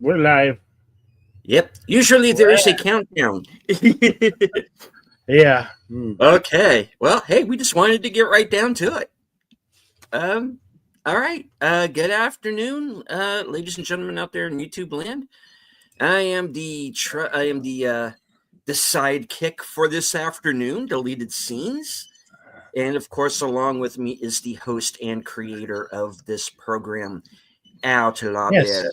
We're live. Yep. Usually there is a countdown. Yeah. Okay. Well, hey, we just wanted to get right down to it. All right. Good afternoon, ladies and gentlemen out there in YouTube land. I am the the sidekick for this afternoon, deleted scenes. And of course, along with me is the host and creator of this program, Al Yes. Talaber.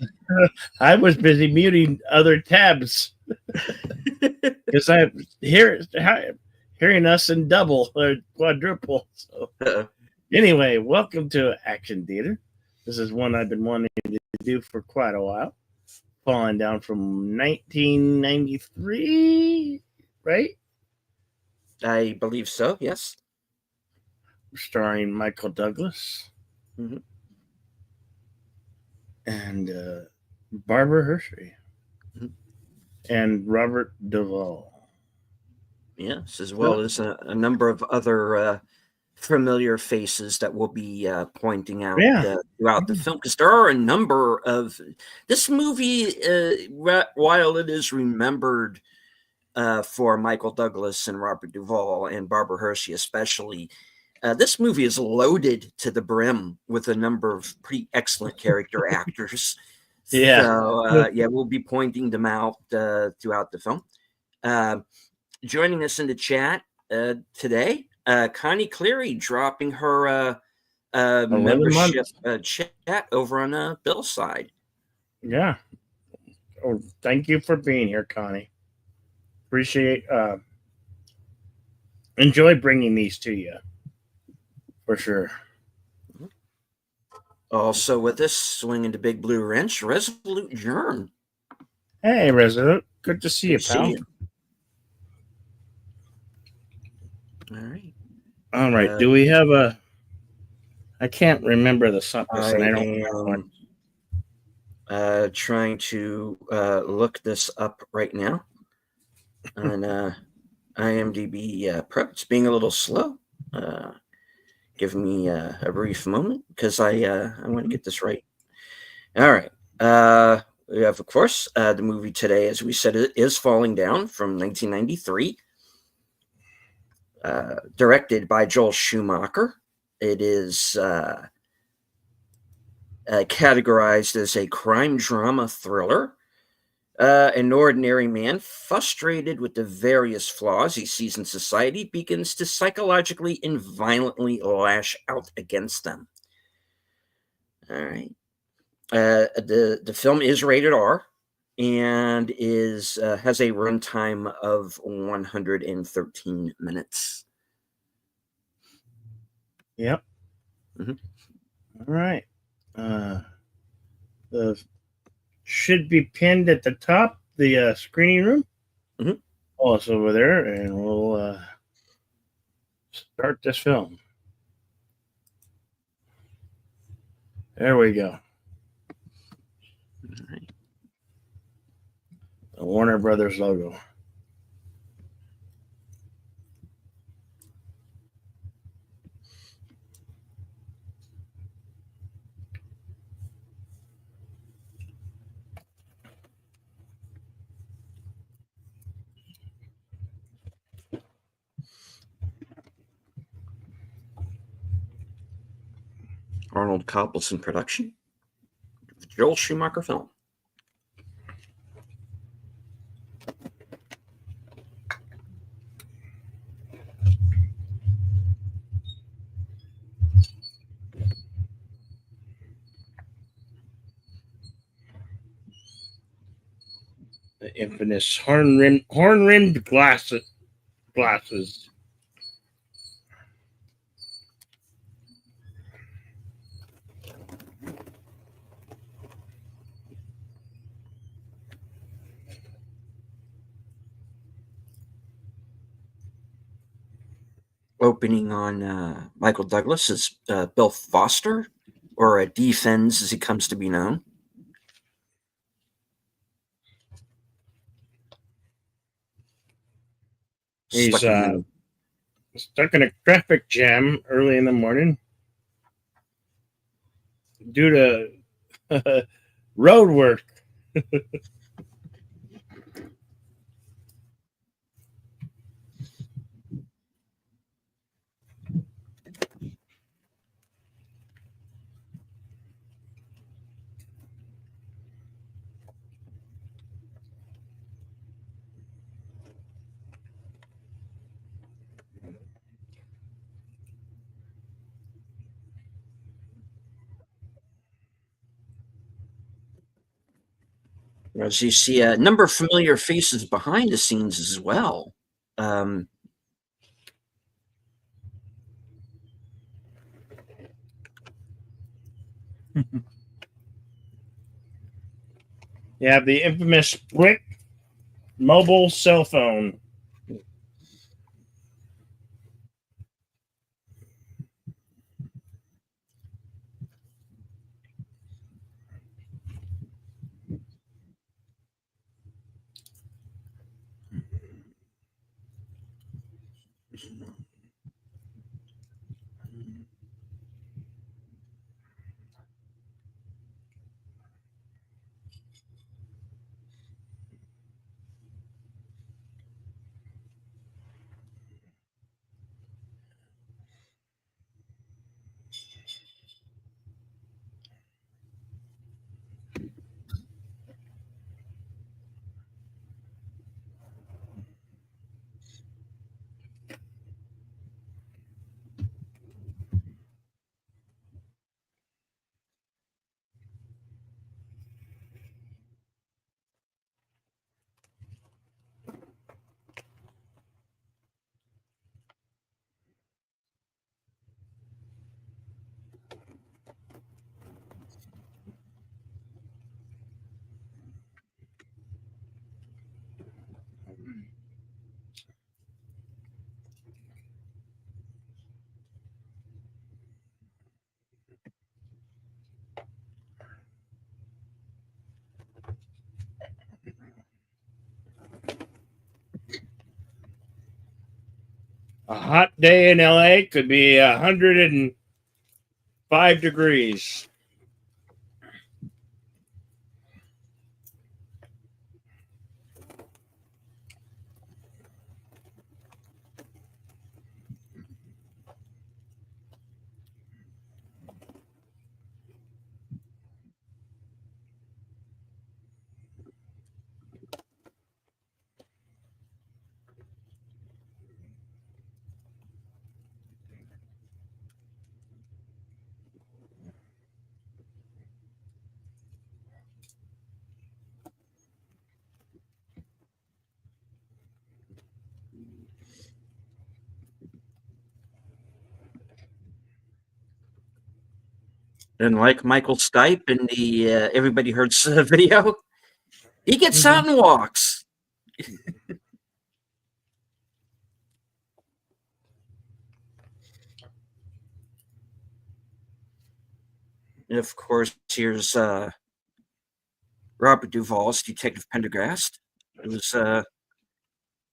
I was busy muting other tabs because I hearing us in double or quadruple. So anyway, welcome to Action Theater. This is one I've been wanting to do for quite a while. Falling down from 1993, right? I believe so. Yes. Starring Michael Douglas and Barbara Hershey and Robert Duvall. Yes, as well as a number of other familiar faces that we'll be pointing out throughout the film, because there are a number of this movie. While it is remembered for Michael Douglas and Robert Duvall and Barbara Hershey, especially, this movie is loaded to the brim with a number of pretty excellent character actors. Yeah. So we'll be pointing them out throughout the film. Joining us in the chat today, Connie Cleary dropping her membership chat over on Bill's side. Yeah. Oh, thank you for being here, Connie. Appreciate enjoy bringing these to you for sure. Also with us, swinging the big blue wrench, Resolute Germ. Hey, Resolute. Good to see you, pal. All right. Do we have a? I can't remember the something. I don't. Trying to look this up right now on IMDb Pro. It's being a little slow. Give me a brief moment because I want to get this right. All right. We have, of course, the movie today, as we said, it is Falling Down from 1993. Directed by Joel Schumacher. It is categorized as a crime drama thriller. An ordinary man, frustrated with the various flaws he sees in society, begins to psychologically and violently lash out against them. All right. The film is rated R and has a runtime of 113 minutes. Yep. All right. The should be pinned at the top, the screening room. Oh, it's over there, and we'll start this film. There we go. The Warner Brothers logo. Arnold Cobbleson production. Joel Schumacher film. The infamous horn-rimmed glasses. Opening on Michael Douglas is Bill Foster, or D. Fens as he comes to be known. He's stuck in a traffic jam early in the morning due to road work. As you see a number of familiar faces behind the scenes as well. You have the infamous brick mobile cell phone. A hot day in LA could be 105 degrees. And like Michael Stipe in the Everybody Hurts video, he gets out and walks. And of course, here's Robert Duvall's Detective Pendergast, who's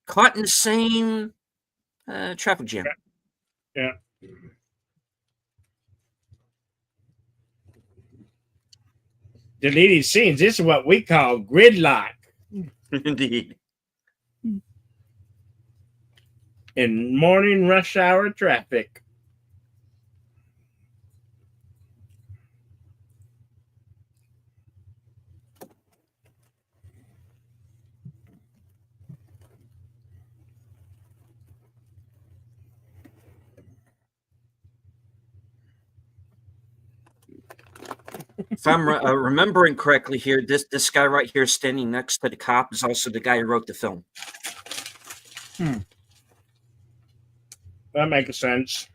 caught in the same traffic jam. Yeah. Deleted scenes. This is what we call gridlock. Indeed. In morning rush hour traffic. If I'm remembering correctly here, this guy right here standing next to the cop is also the guy who wrote the film. That makes sense.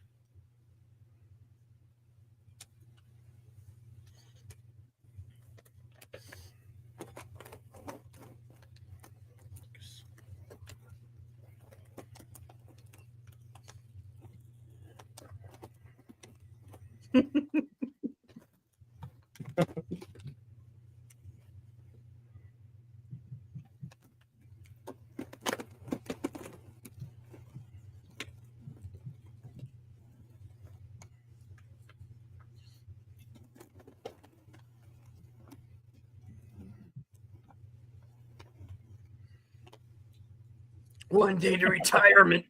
One day to retirement.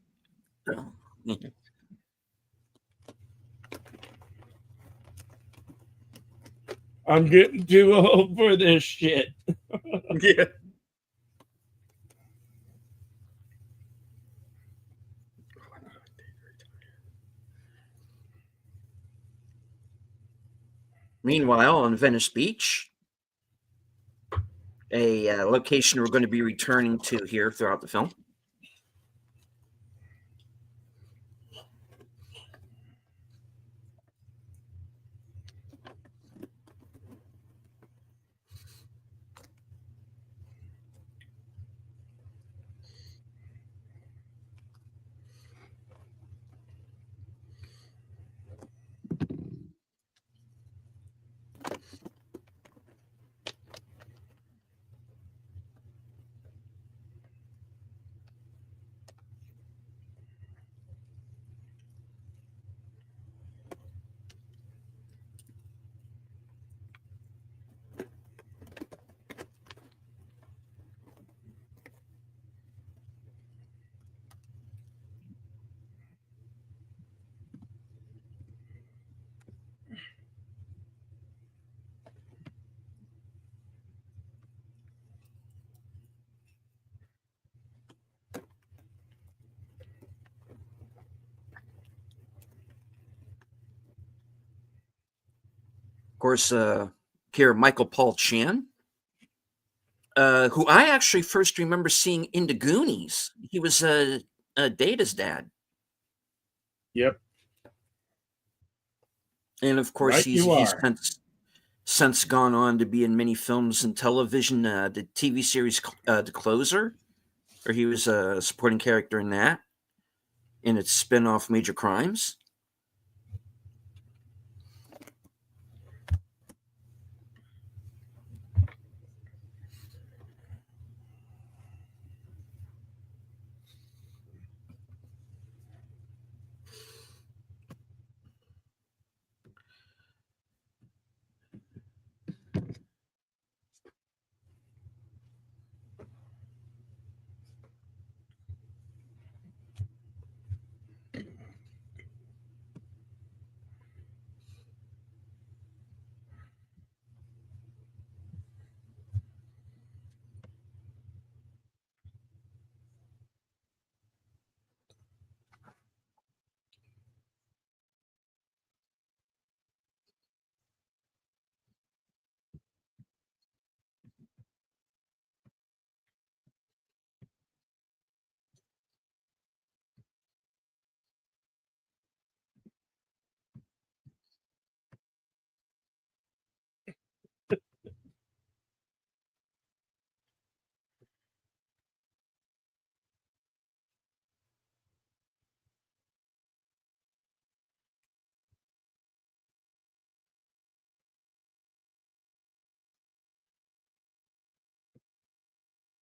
I'm getting too old for this shit. Yeah. Meanwhile, on Venice Beach, a location we're going to be returning to here throughout the film. Of course, here, Michael Paul Chan, who I actually first remember seeing in the Goonies. He was Data's dad. Yep. And of course, Right he's since gone on to be in many films and television. The TV series The Closer, where he was a supporting character in that, in its spin-off Major Crimes.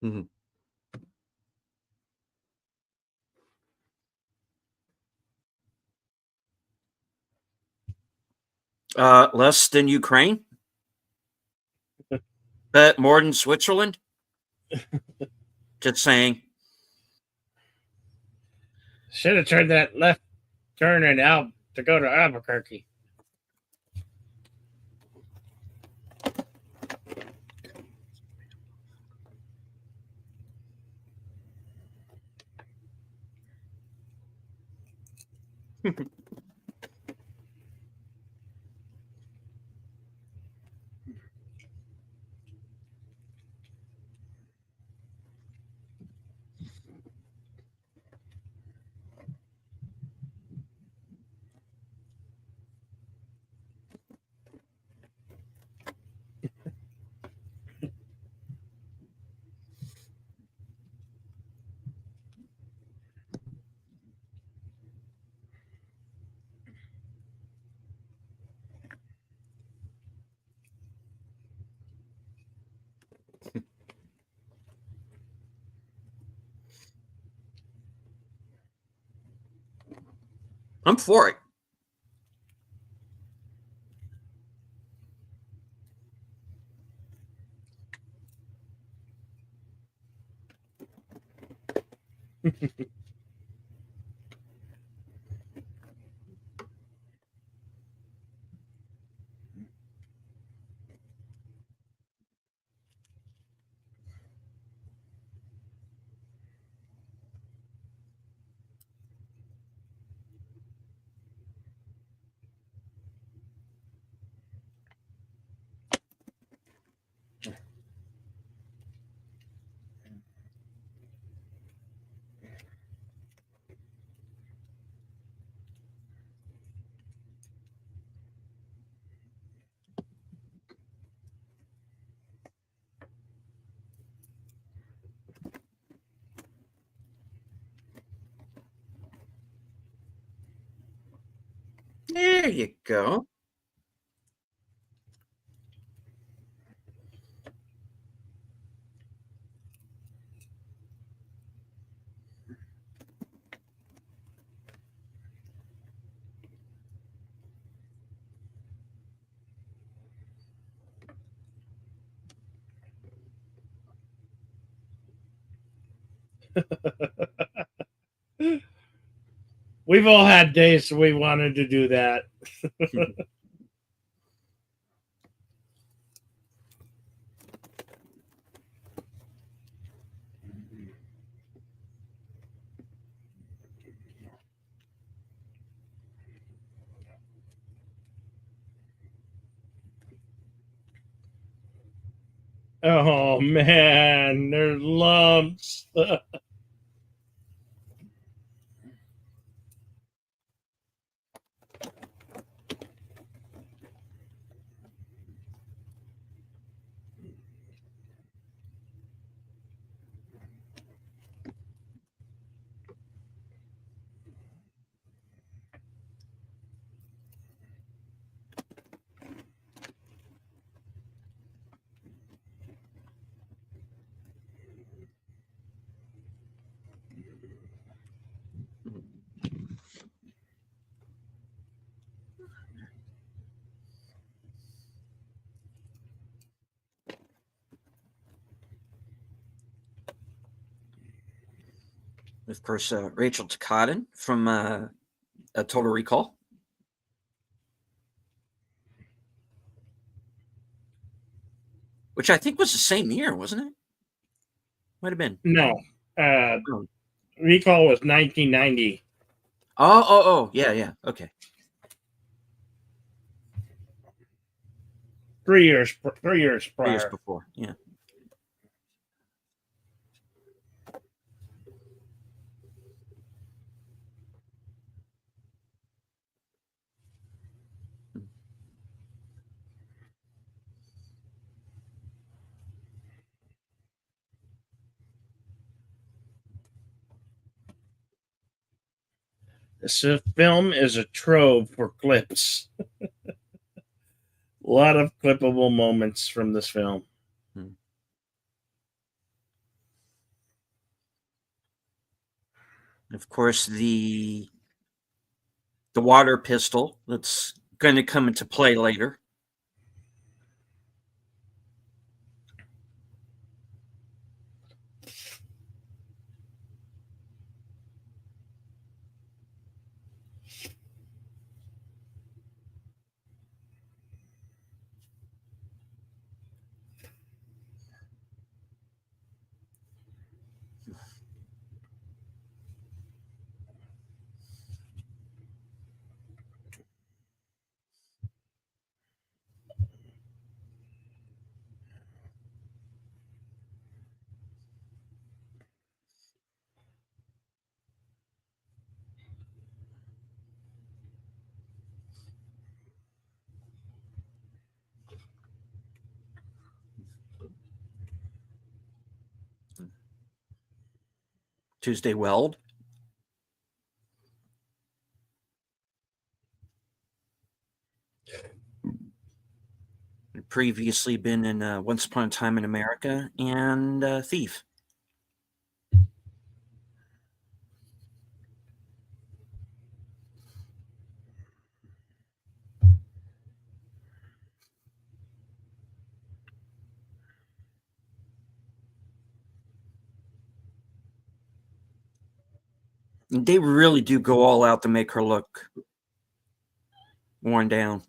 Mm-hmm. Less than Ukraine, but more than Switzerland. Just saying. Should have turned that left turn and out to go to Albuquerque. I'm for it. There you go. We've all had days we wanted to do that. Oh man, there's lumps. Of course, Rachel Takadin from a Total Recall. Which I think was the same year, wasn't it? Might have been. No. Recall was 1990. Oh, yeah. Okay. 3 years prior. 3 years before, yeah. This film is a trove for clips. A lot of clippable moments from this film. Of course, the water pistol that's going to come into play later. Tuesday Weld. Previously been in Once Upon a Time in America and Thief. They really do go all out to make her look worn down.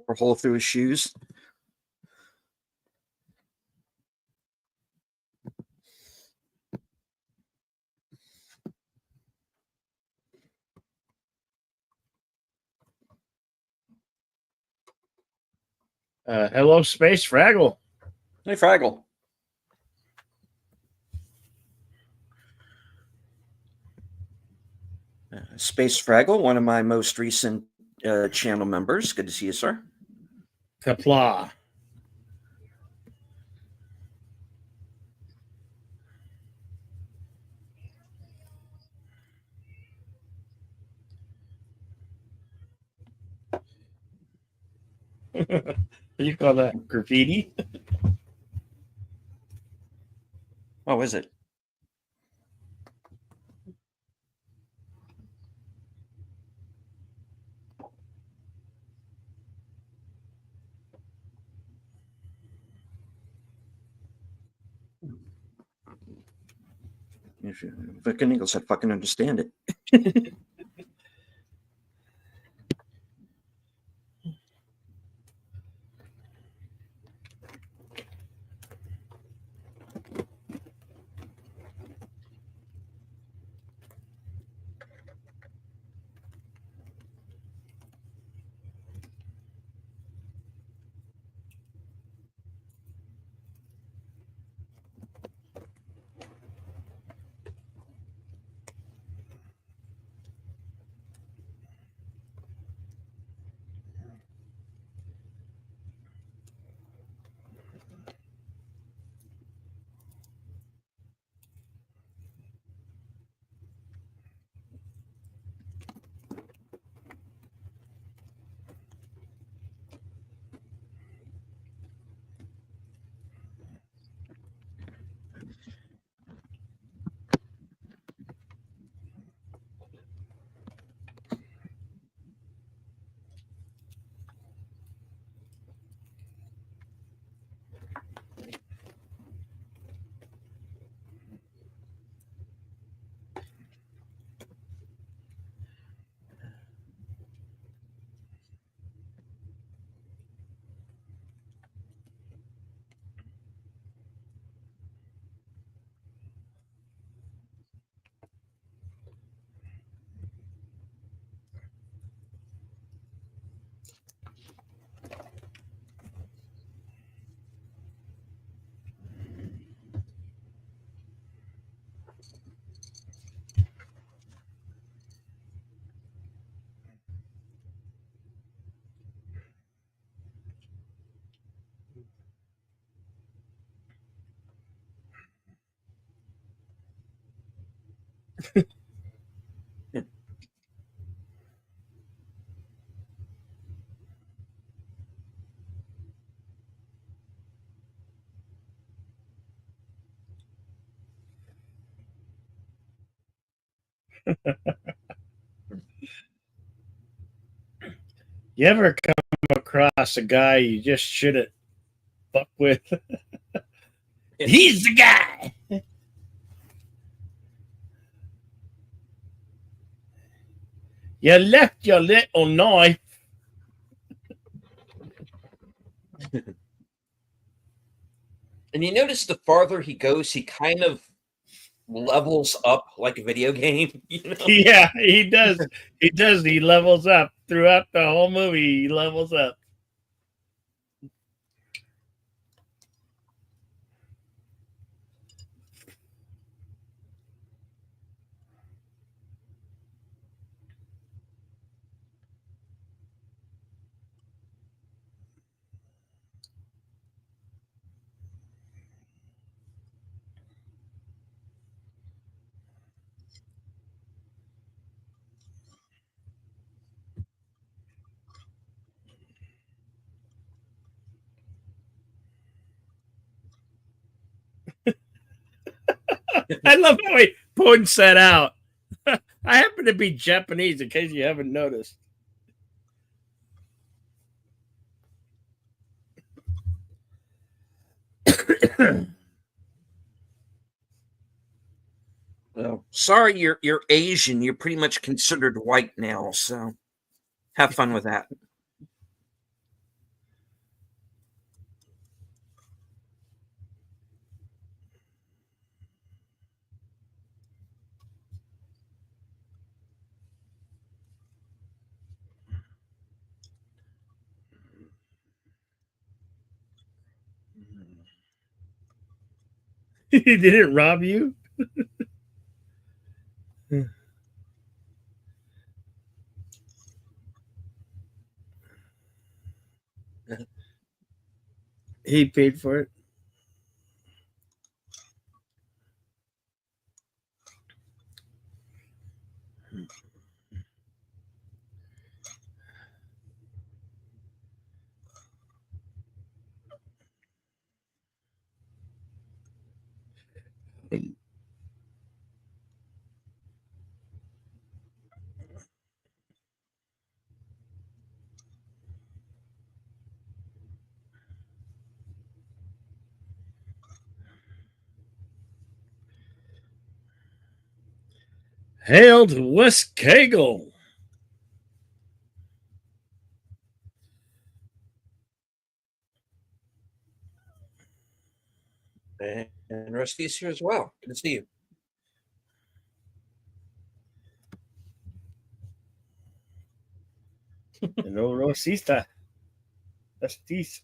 Or hole through his shoes. Hello, Space Fraggle. Hey, Fraggle. Space Fraggle, one of my most recent channel members. Good to see you, sir. Kapla. What do you call that? Graffiti? Oh, is it? Victor Nichols said, fucking understand it. You ever come across a guy you just shouldn't fuck with. He's the guy. You left your little knife. And you notice the farther he goes, he kind of levels up like a video game. You know? Yeah, he does. He does. He levels up throughout the whole movie. He levels up. I love how he points that out. I happen to be Japanese, in case you haven't noticed. Well, sorry, you're Asian. You're pretty much considered white now, so have fun with that. He didn't rob you? He paid for it. Hail to West Kegel. And Rusty's here as well. Good to see you. No Rosista. Justiza.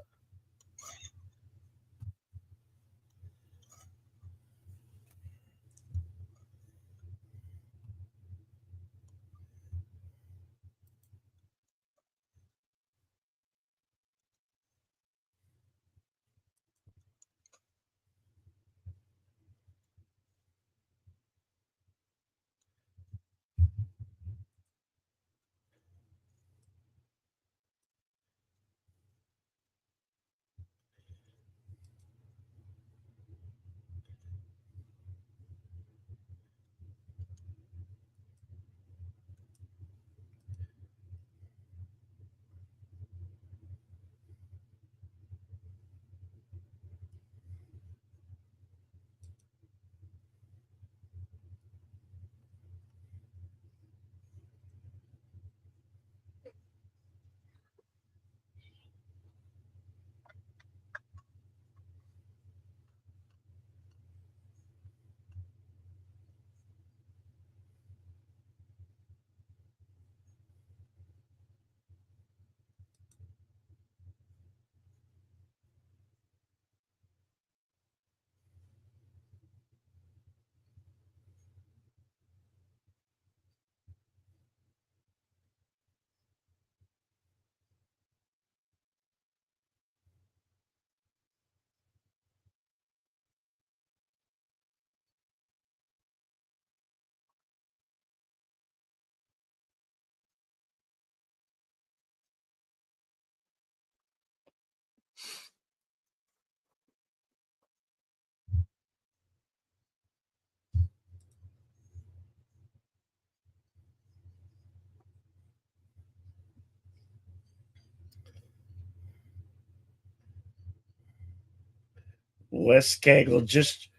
Wes Cagle just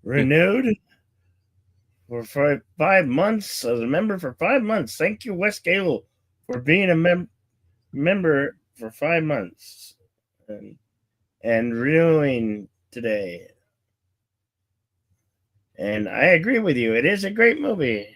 renewed for 5 months as a member for 5 months. Thank you, Wes Cagle, for being a member for 5 months and renewing today. And I agree with you. It is a great movie.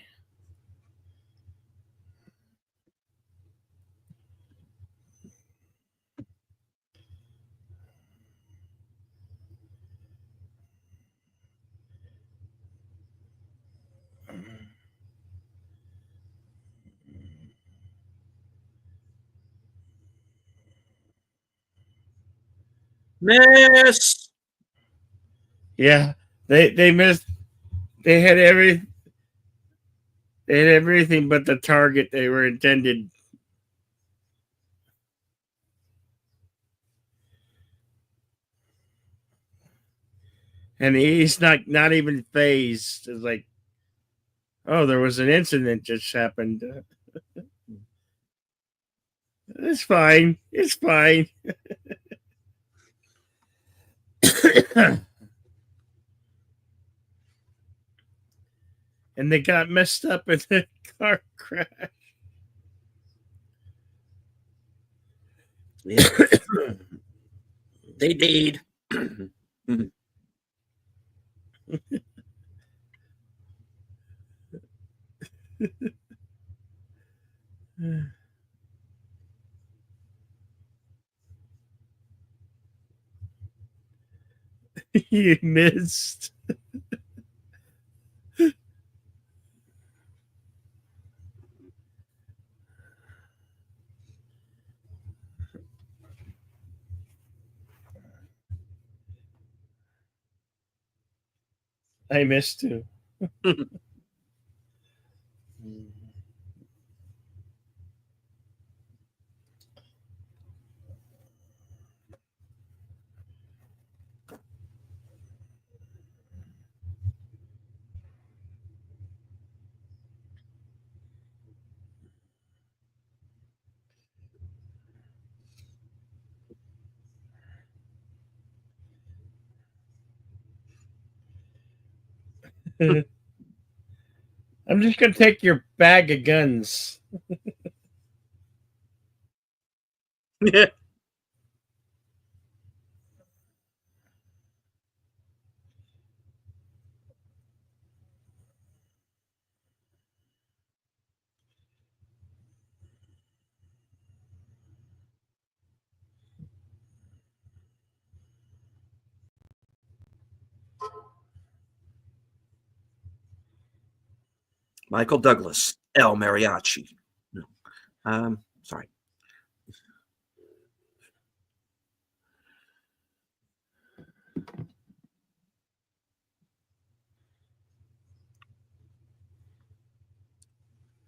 Miss. Yeah, they missed. They had every. They had everything but the target they were intended. And he's not even phased. It's like, oh, there was an incident just happened. It's fine. It's fine. And they got messed up in the car crash. Yeah. They did. You missed. I missed too. I'm just gonna take your bag of guns. Michael Douglas, El Mariachi. No. Sorry.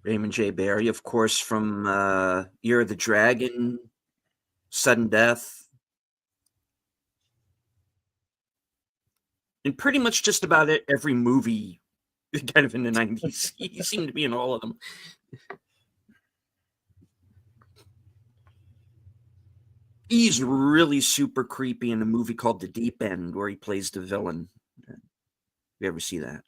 Raymond J. Barry, of course, from Year of the Dragon, Sudden Death, and pretty much just about every movie kind of in the 90s. He seemed to be in all of them. He's really super creepy in a movie called The Deep End, where he plays the villain. You ever see that?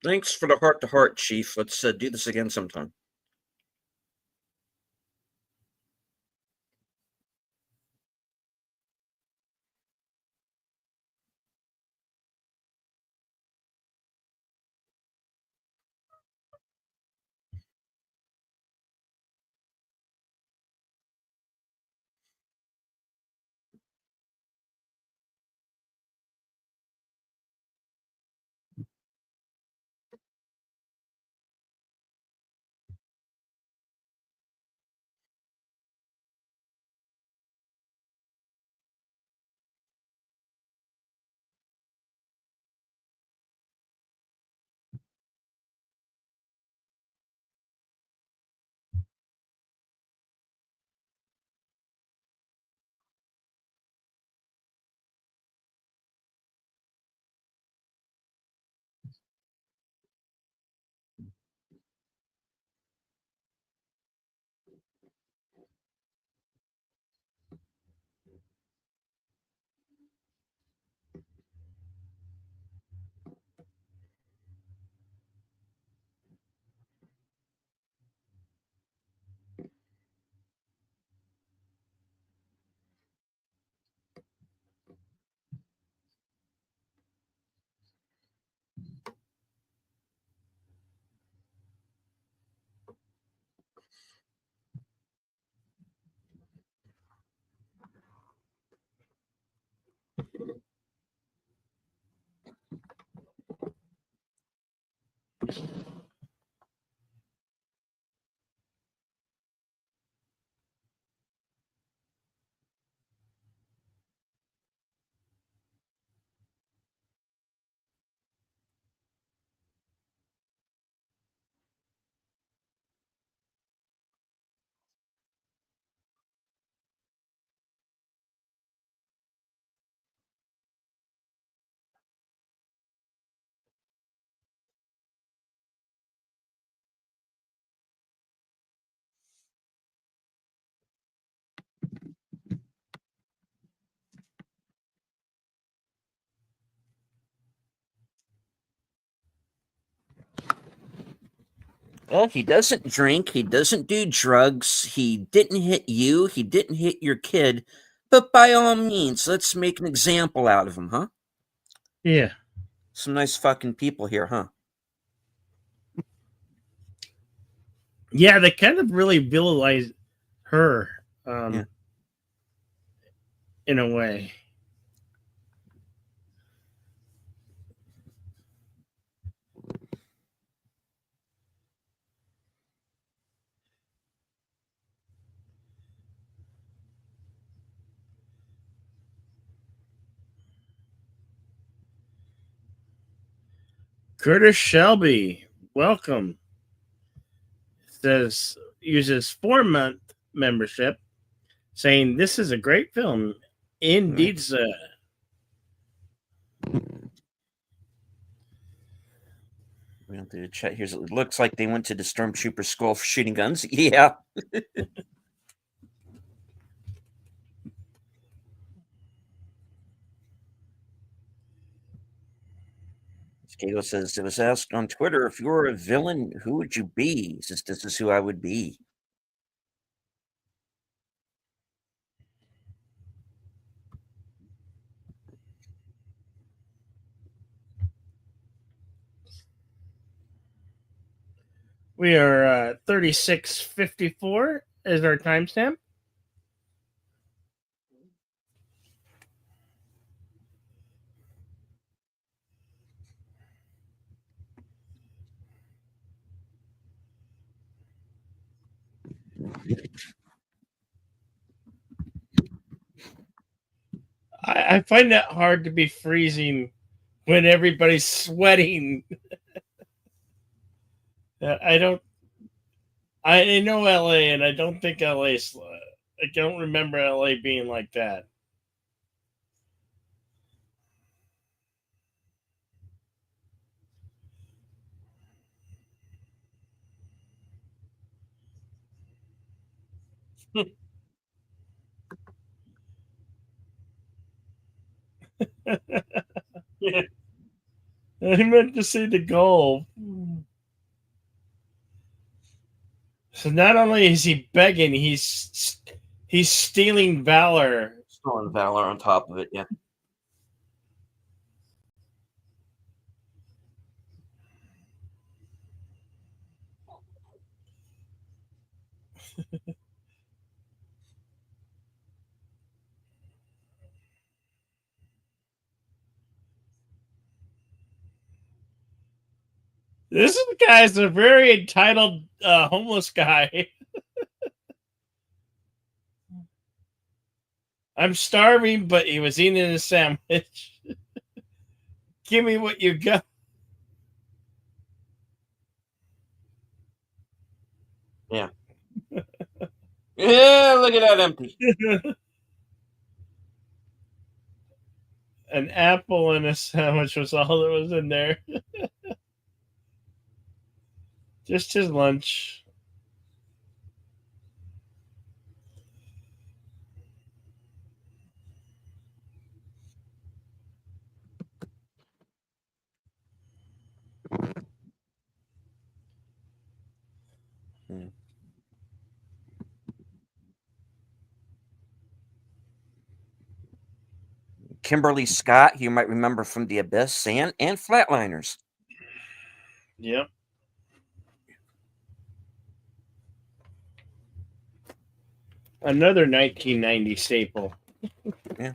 Thanks for the heart to heart, Chief. Let's do this again sometime. Well, he doesn't drink. He doesn't do drugs. He didn't hit you. He didn't hit your kid. But by all means, let's make an example out of him, huh? Yeah. Some nice fucking people here, huh? Yeah, they kind of really villainize her in a way. Curtis Shelby, welcome. Says uses 4-month membership, saying this is a great film. Indeed, sir. We'll do a chat here. It looks like they went to the Stormtrooper school for shooting guns. Yeah. Skago says, it was asked on Twitter, if you were a villain, who would you be? He says, this is who I would be. We are 36:54 is our timestamp. I find that hard to be freezing when everybody's sweating. I don't. I know LA, and I don't think LA's. I don't remember LA being like that. Yeah. I meant to say the goal. So not only is he begging, he's stealing valor. Stealing valor on top of it, yeah. This guy's a very entitled homeless guy. I'm starving, but he was eating a sandwich. Give me what you got. Yeah. Yeah, look at that empty. An apple and a sandwich was all that was in there. Just his lunch. Kimberly Scott, you might remember from The Abyss and Flatliners. Yep. Another 1990 staple. Yeah.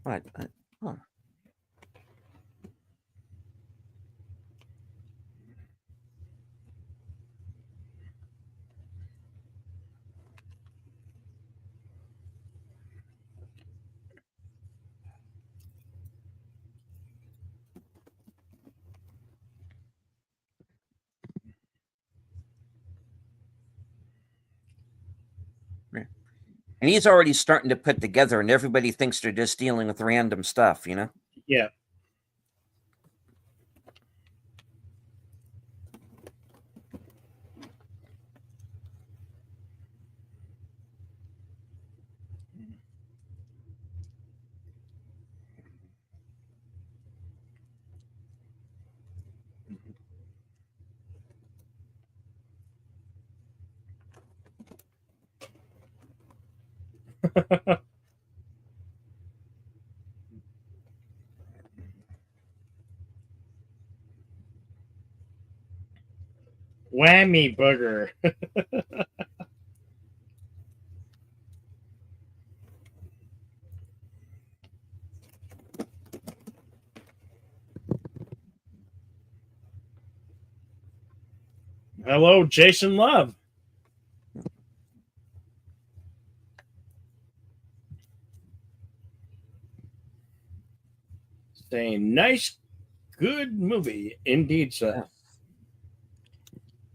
What? Huh. And he's already starting to put together, and everybody thinks they're just dealing with random stuff, you know? Yeah. Whammy booger. Hello, Jason Love. Saying nice, good movie indeed, sir.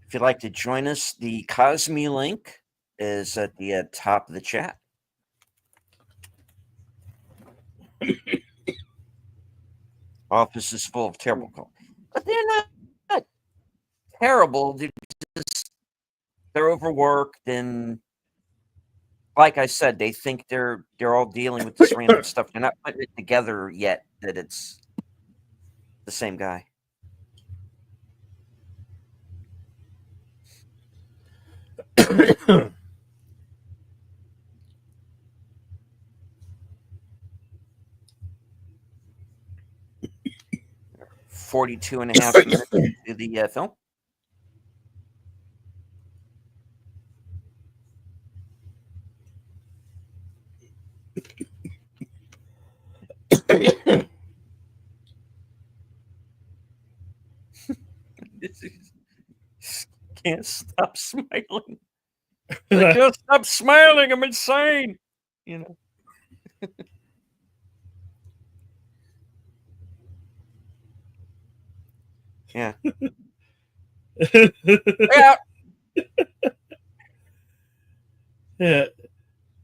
If you'd like to join us, the Cosme link is at the top of the chat. Office is full of terrible calls, but they're not terrible. They're overworked, and like I said, they think they're all dealing with this random stuff. They're not putting it together yet that it's the same guy. $42 and a half minutes to the film. can't stop smiling. I can't stop smiling. I'm insane. You know. Yeah. Yeah. Yeah.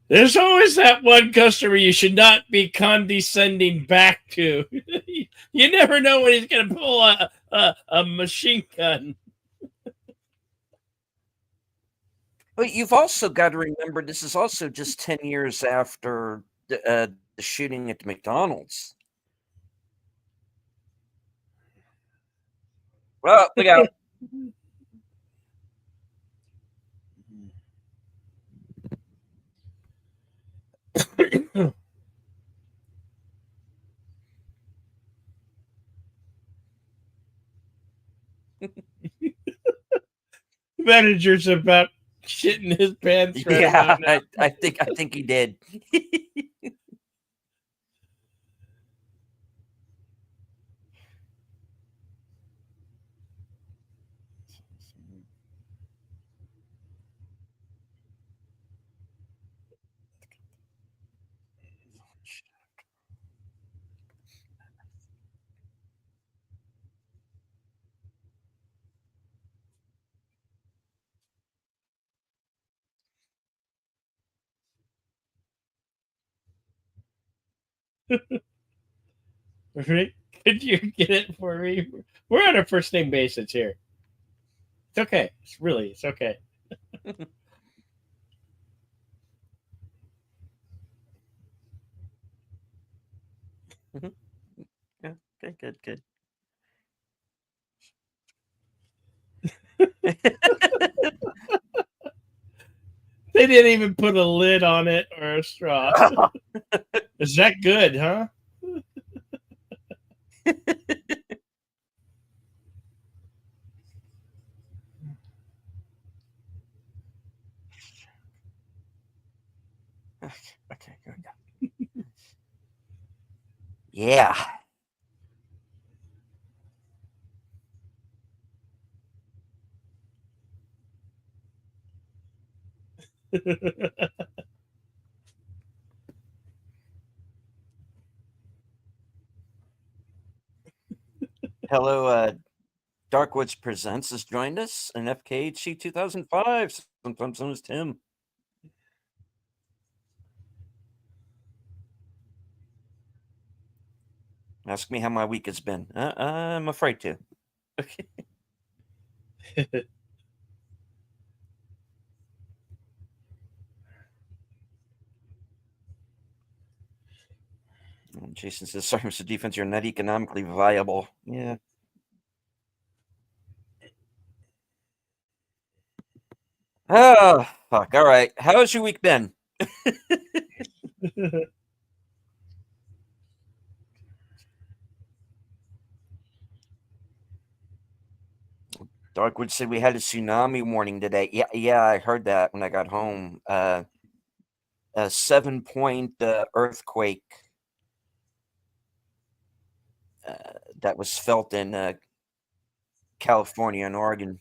There's always that one customer you should not be condescending back to. You never know when he's going to pull a machine gun. But you've also got to remember this is also just 10 years after the shooting at the McDonald's. Well, look out. Manager's about shitting his pants right about now. I think he did. Rick, could you get it for me? We're on a first name basis here. It's okay. It's okay. Yeah, good. They didn't even put a lid on it or a straw. Is that good, huh? Okay, good. Yeah. Hello, Darkwoods Presents has joined us in FKHC 2005. Sometimes known as Tim. Ask me how my week has been. I'm afraid to. Okay. Jason says, sorry, Mr. Defense, you're not economically viable. Yeah. Oh, fuck. All right. How has your week been? Darkwood said we had a tsunami warning today. Yeah, I heard that when I got home. A 7-point earthquake that was felt in California and Oregon.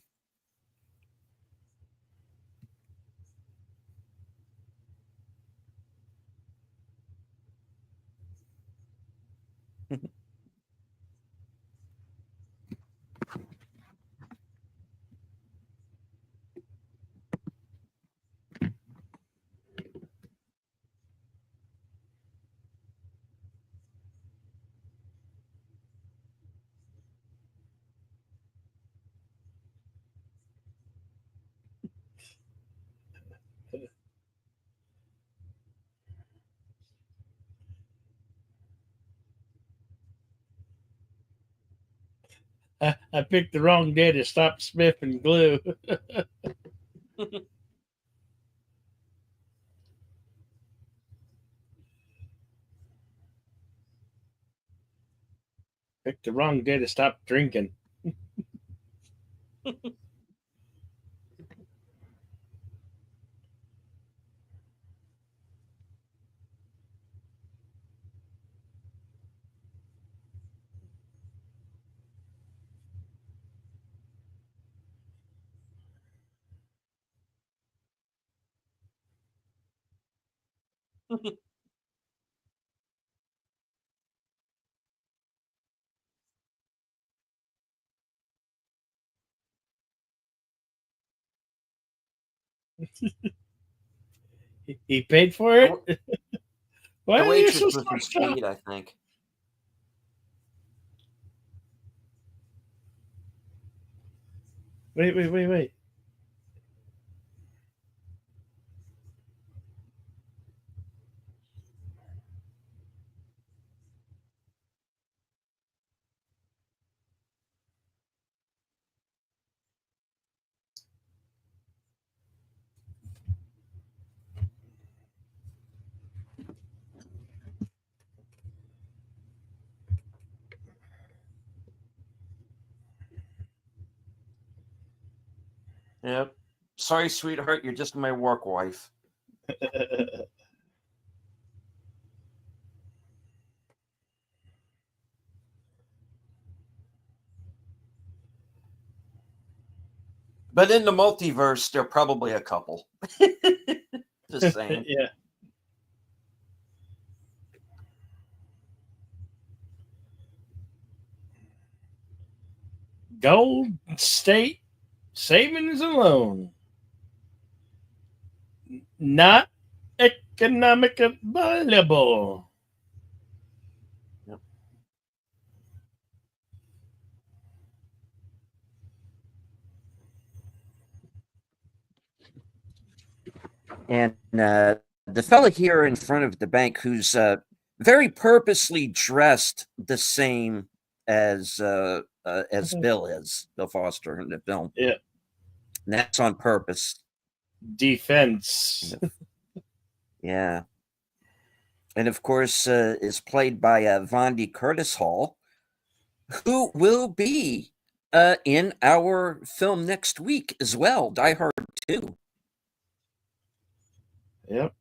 I picked the wrong day to stop Smith and glue. Picked the wrong day to stop drinking. He paid for it? Why the are you waitress so was stuck sweet, up? I think. Wait. Yep. Sorry, sweetheart, you're just my work wife. But in the multiverse, they're probably a couple. Just saying. Yeah. Gold State Savings and Loan. Not economically valuable. Yep. And the fella here in front of the bank who's very purposely dressed the same as Bill is, Bill Foster in the film. Yeah. And that's on purpose. Defense. Yeah. And of course, is played by Vondi Curtis Hall, who will be in our film next week as well, Die Hard 2. Yep.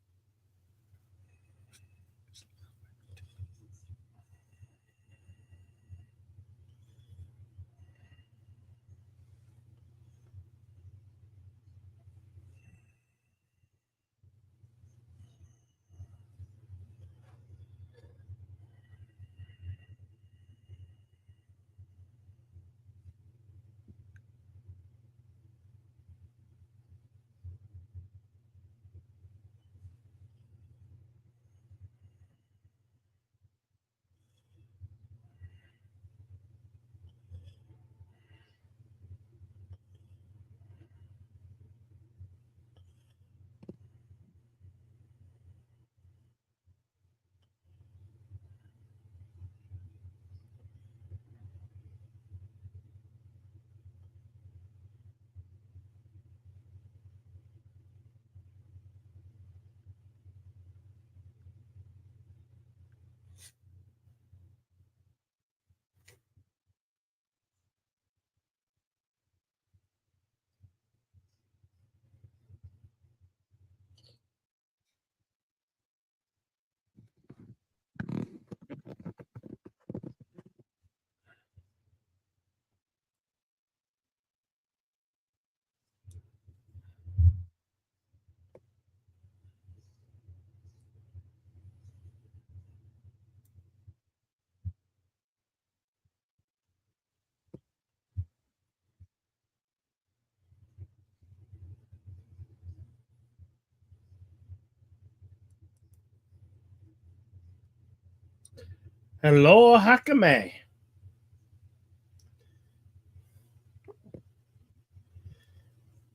Hello, Hakame.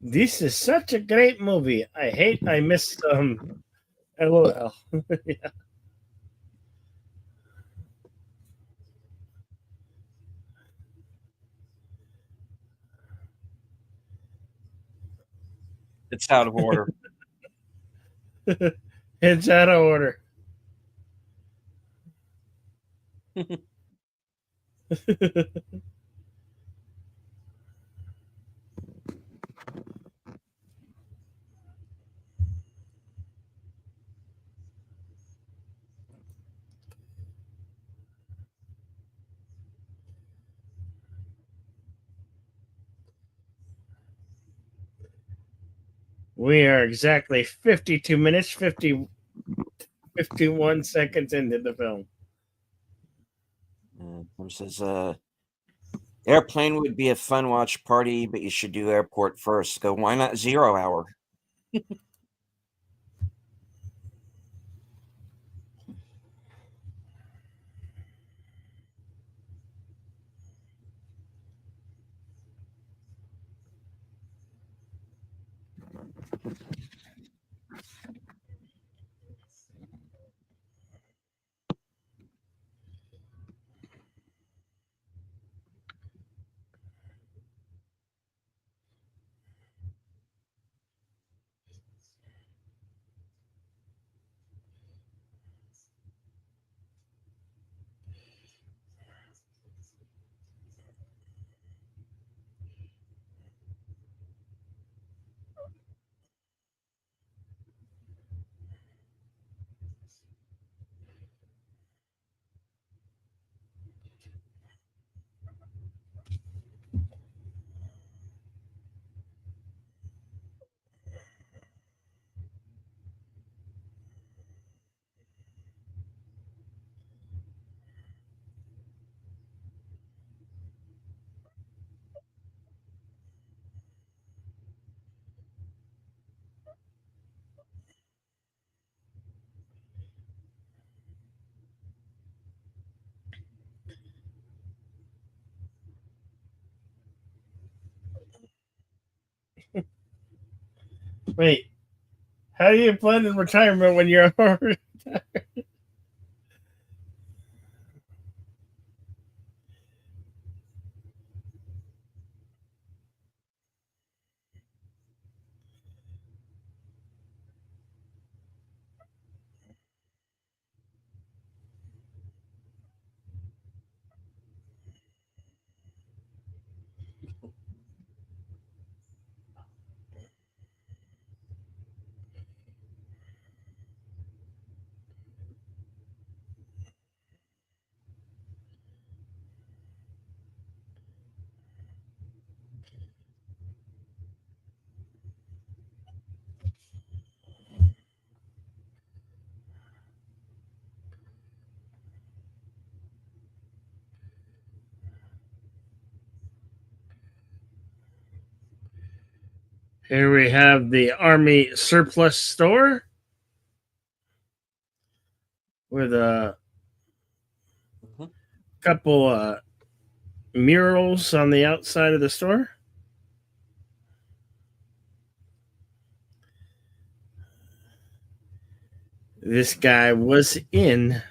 This is such a great movie. I missed LOL. Yeah. It's out of order. It's out of order. We are exactly 52 minutes, 50 51 seconds into the film. Says, airplane would be a fun watch party, but you should do airport first. Go, why not 0 Hour? Wait, how do you plan in retirement when you're already retired? Here we have the Army surplus store with a couple murals on the outside of the store. This guy was in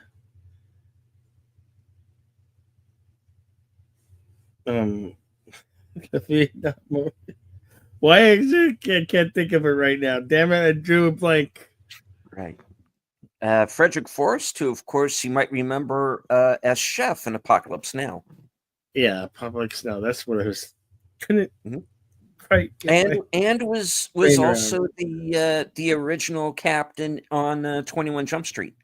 the Vietnam movie. Why I can't think of it right now? Damn it, I drew a blank. Right. Frederick Forrest, who, of course, you might remember as Chef in Apocalypse Now. Yeah, Apocalypse Now. That's what I was. Couldn't quite get and was also around. The original captain on 21 Jump Street.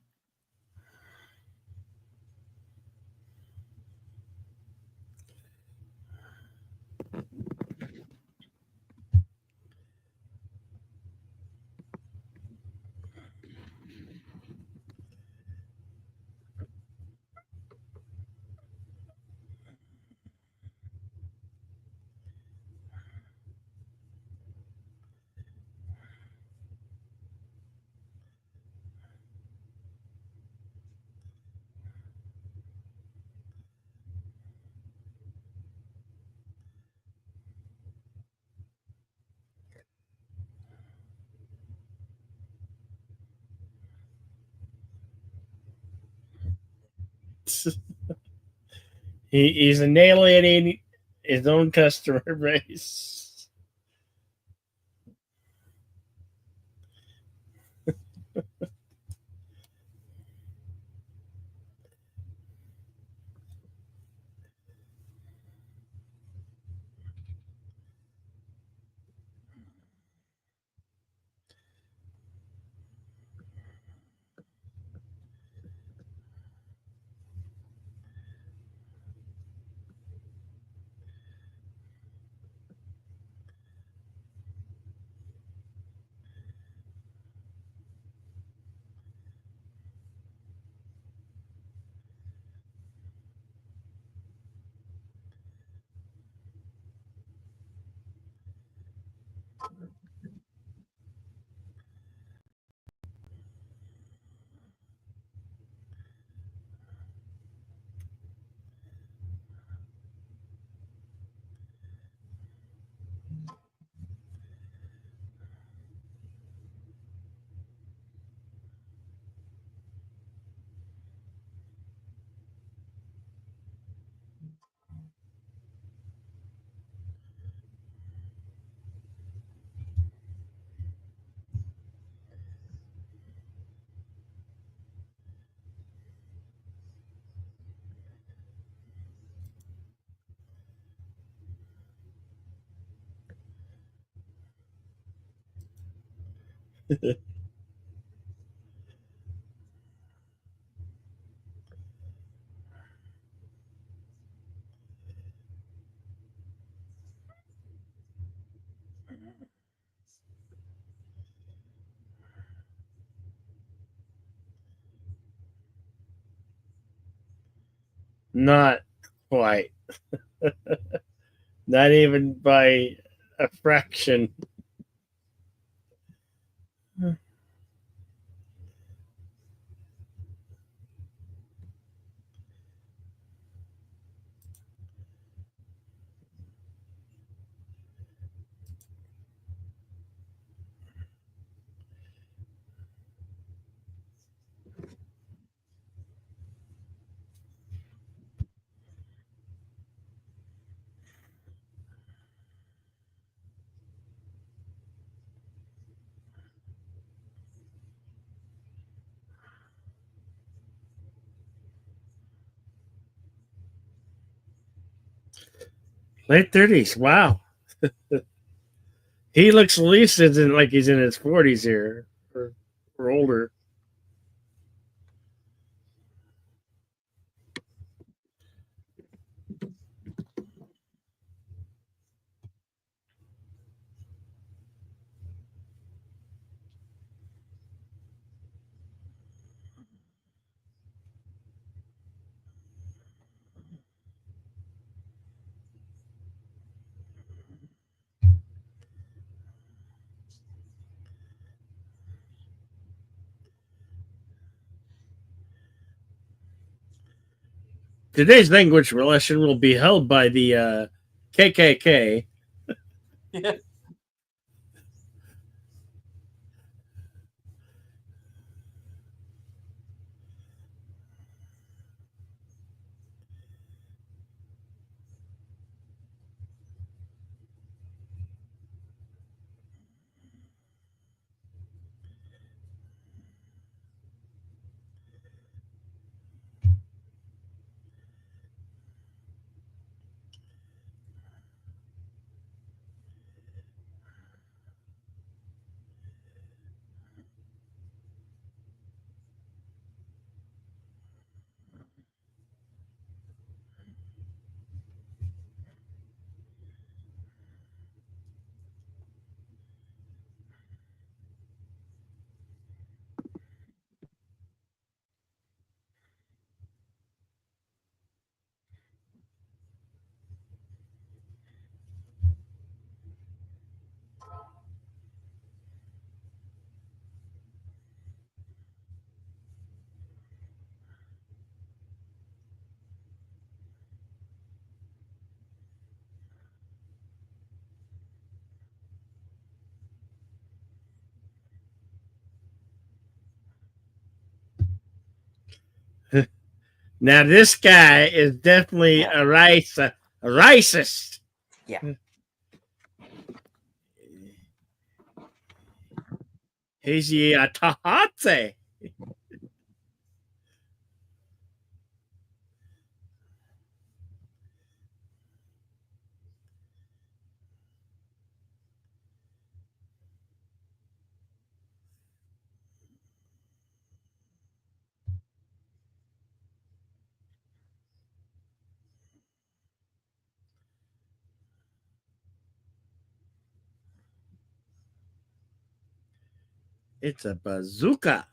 He's annihilating his own customer base. Not quite. Not even by a fraction. Late 30s. Wow. He looks at least like he's in his 40s here or older. Today's language lesson will be held by the KKK. Yeah. Now this guy is definitely a racist. Yeah. He's a Tahate. It's a bazooka.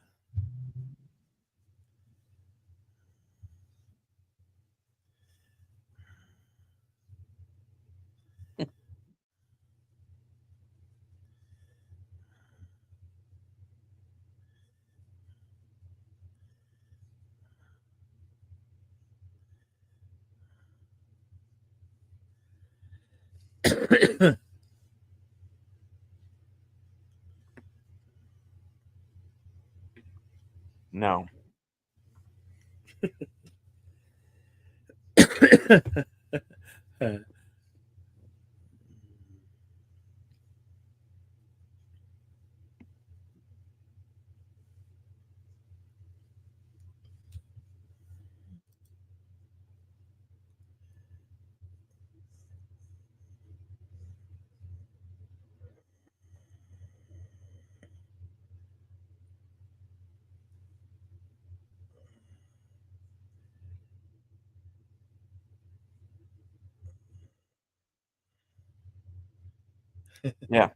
Yeah.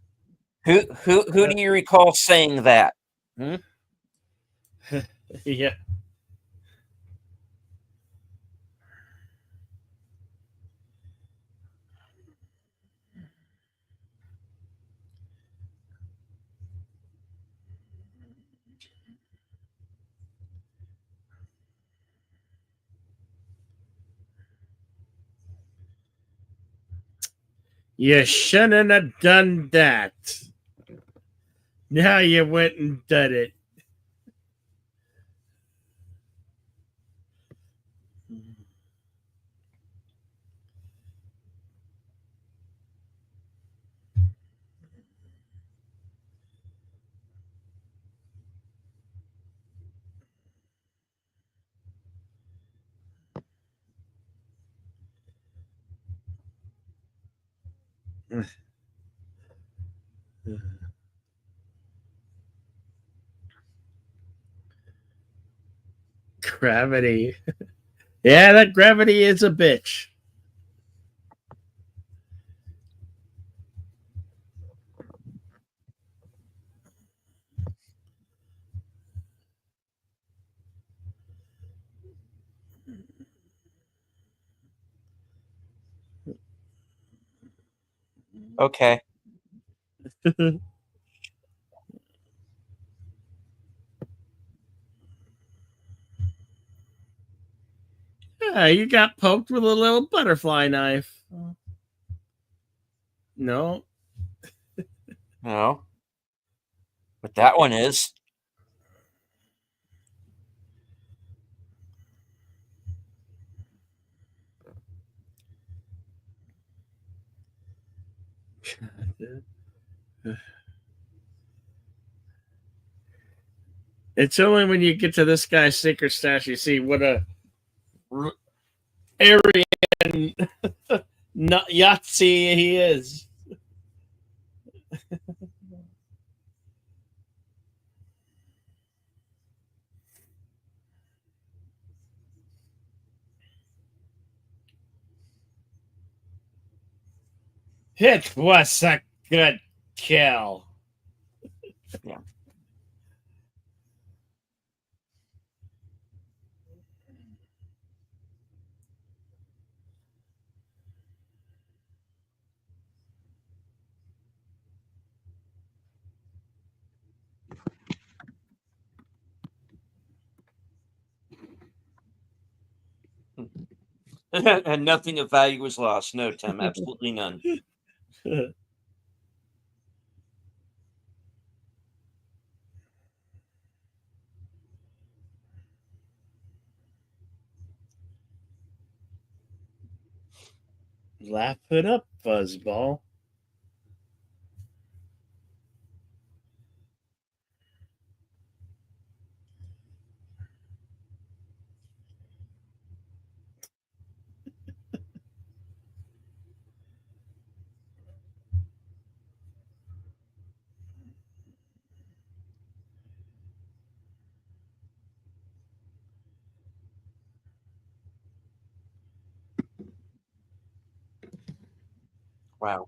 Who do you recall saying that? Hmm? Yeah. You shouldn't have done that. Now you went and did it. Gravity. Yeah, that gravity is a bitch. Okay. Yeah, you got poked with a little butterfly knife. No. No. But that one is. It's only when you get to this guy's secret stash you see what a Aryan Yahtzee he is. It was a good kill. Yeah. And nothing of value was lost. No, Tim, absolutely none. Laugh it up, fuzzball. Wow.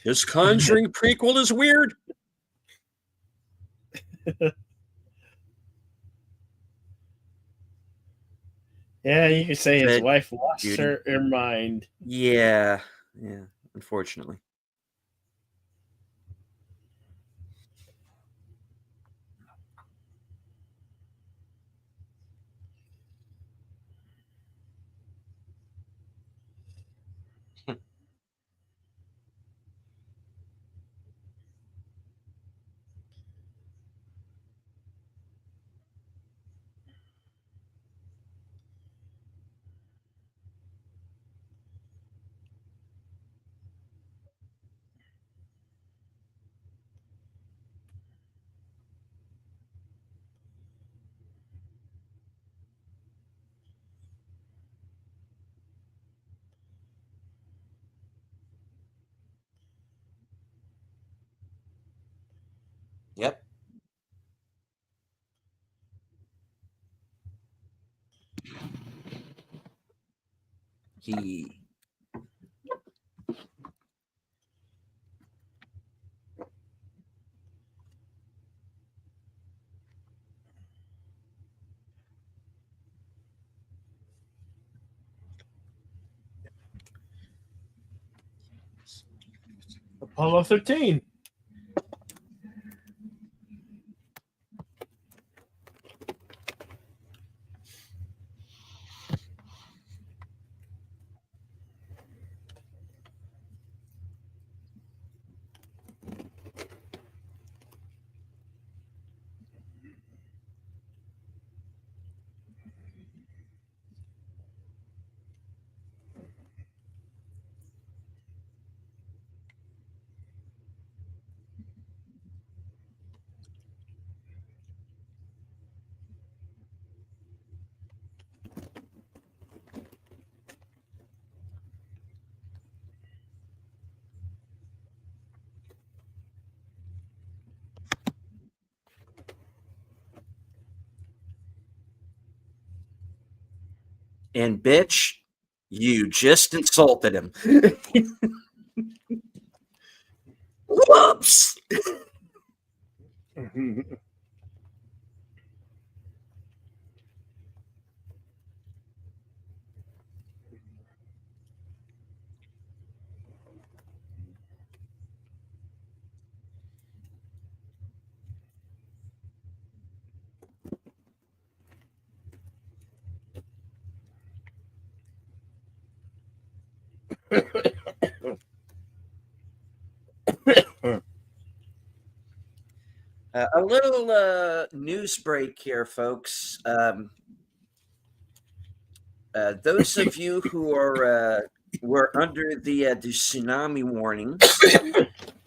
This Conjuring prequel is weird. Yeah, you could say his wife lost her mind. Yeah, unfortunately. Yep. He Apollo 13. and bitch, you just insulted him. Whoops. A little news break here, folks. Those of you who were under the tsunami warnings,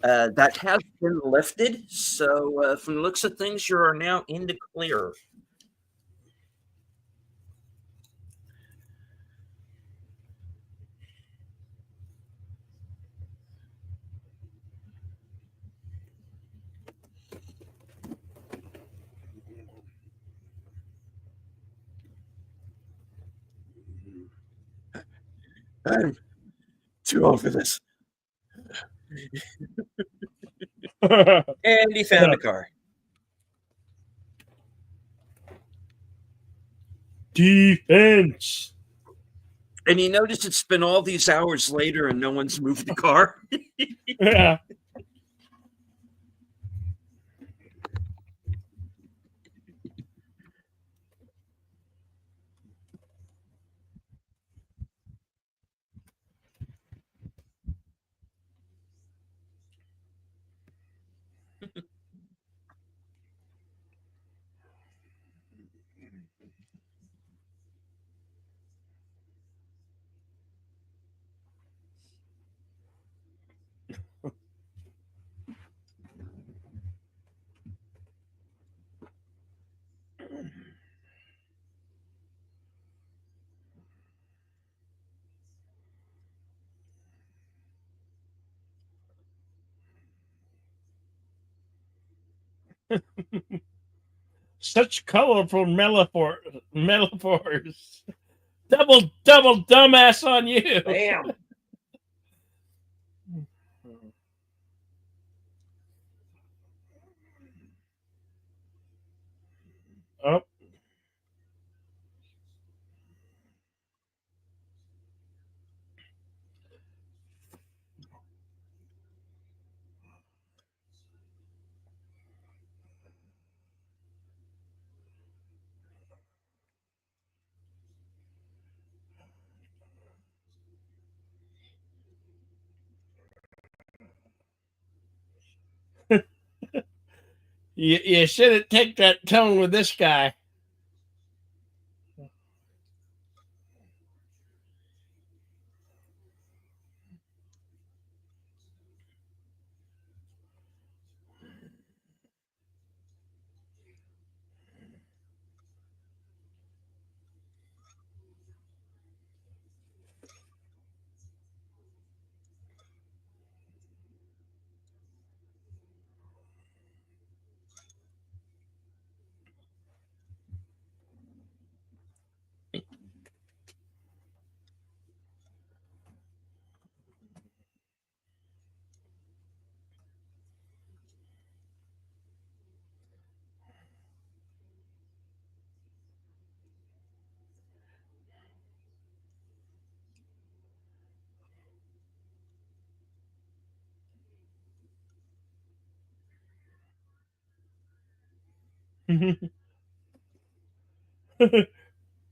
that has been lifted. So, from the looks of things, you are now in the clear. I'm too old for this. And he found a car. Defense. And you notice it's been all these hours later and no one's moved the car. Yeah. Such colorful metaphors. Double dumbass on you. Bam. Oh. You shouldn't take that tone with this guy.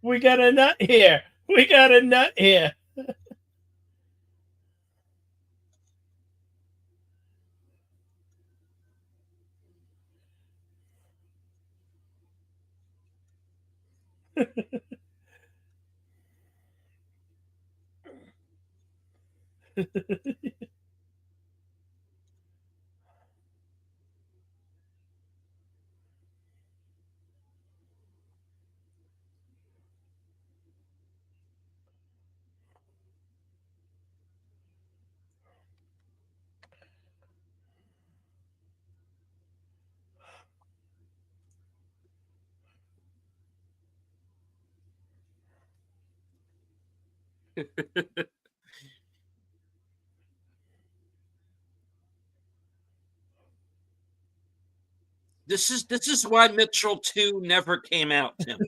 We got a nut here. We got a nut here. This is why Mitchell 2 never came out, Tim.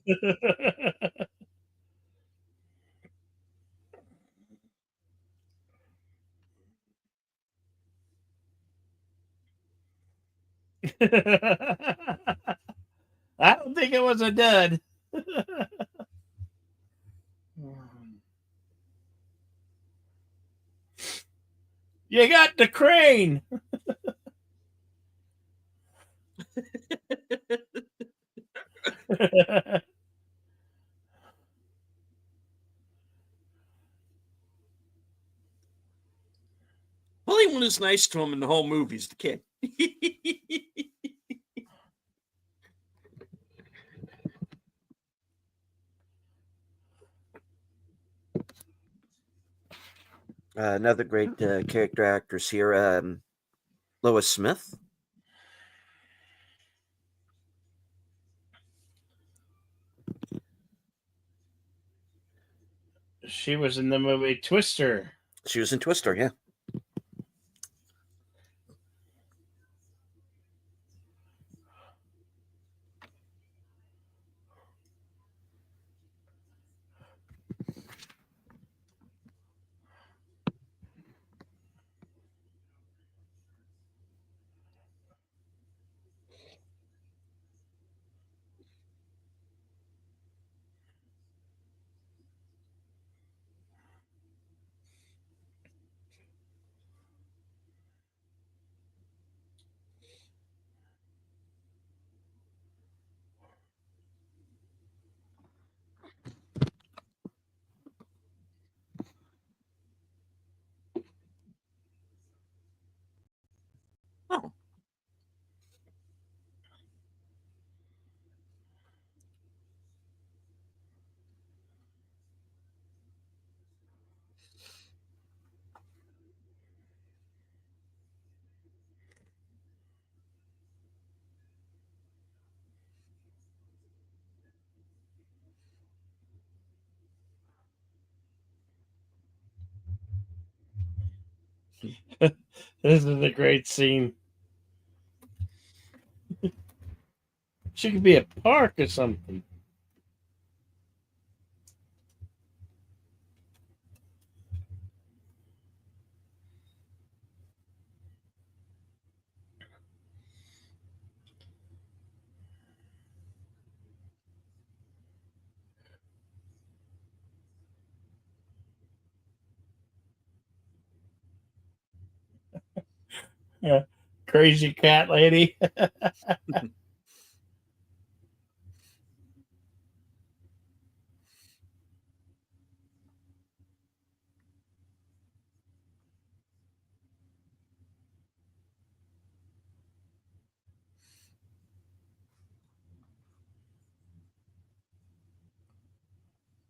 I don't think it was a dud. You got the crane. Only one who's nice to him in the whole movie is the kid. Another great character actress here, Lois Smith. She was in the movie Twister. She was in Twister, yeah. Oh. This is a great scene. She could be a park or something. Yeah. Crazy cat lady.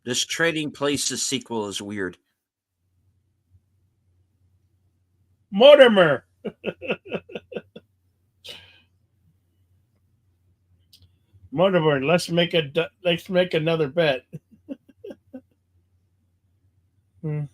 This Trading Places sequel is weird. Mortimer. Mortimer, let's make another bet. Hmm.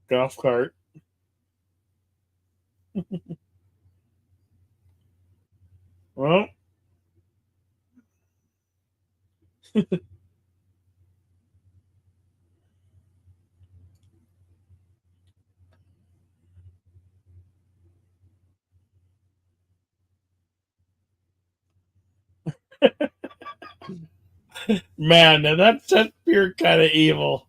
Golf cart. Well, man, now that's pure kind of evil.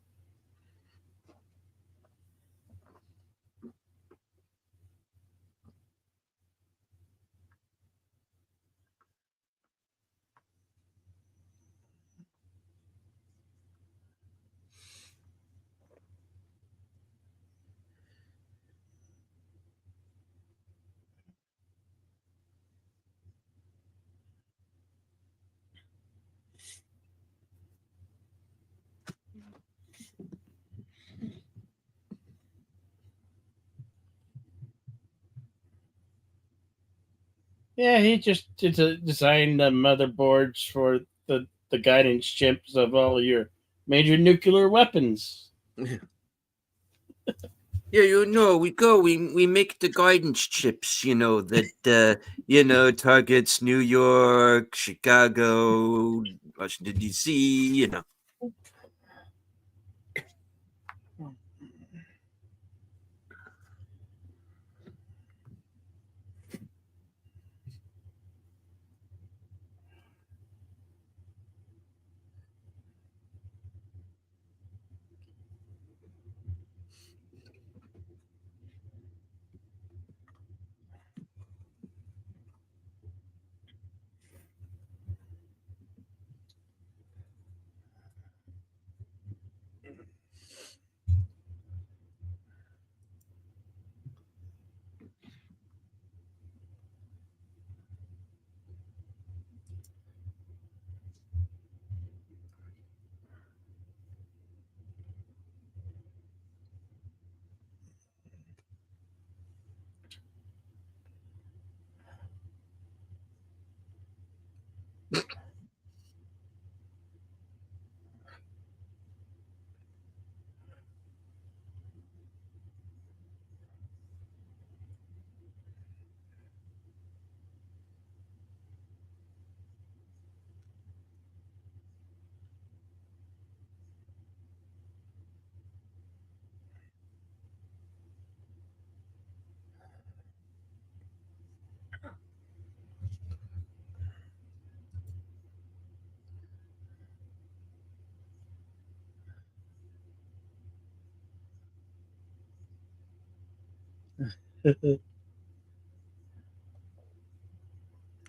Yeah, he just designed the motherboards for the guidance chips of all your major nuclear weapons. Yeah, we make the guidance chips, that targets New York, Chicago, Washington D.C.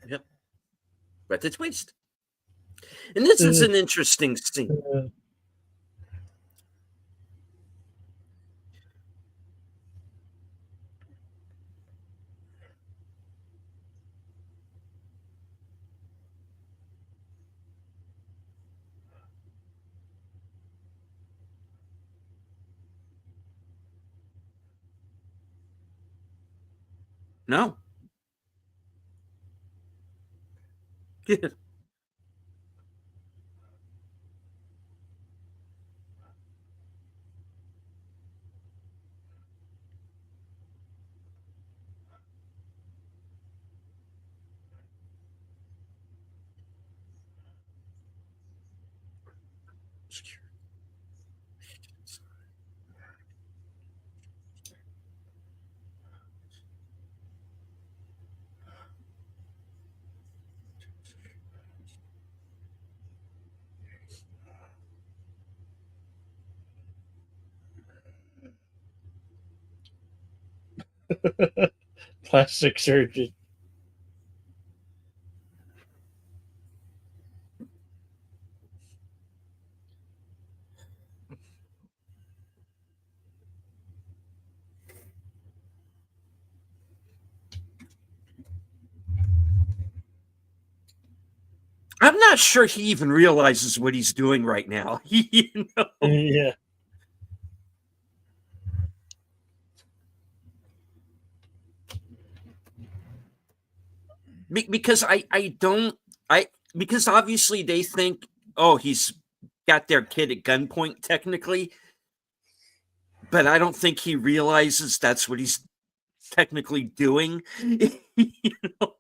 Yep. But the twist. And this is an interesting scene. No. Plastic surgeon. I'm not sure he even realizes what he's doing right now. You know? Yeah. Because because obviously they think, oh, he's got their kid at gunpoint technically, but I don't think he realizes that's what he's technically doing. You know?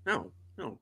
No, no.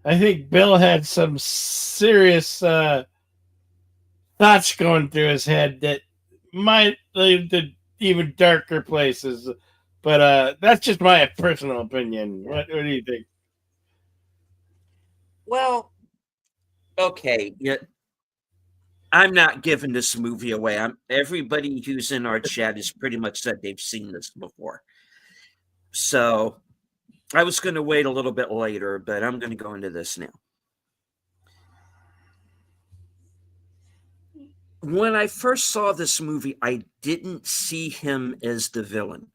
I think Bill had some serious thoughts going through his head that might lead to even darker places. But that's just my personal opinion. What do you think? Well, okay. Yeah, I'm not giving this movie away. Everybody who's in our chat has pretty much said they've seen this before. So I was going to wait a little bit later, but I'm going to go into this now. When I first saw this movie, I didn't see him as the villain.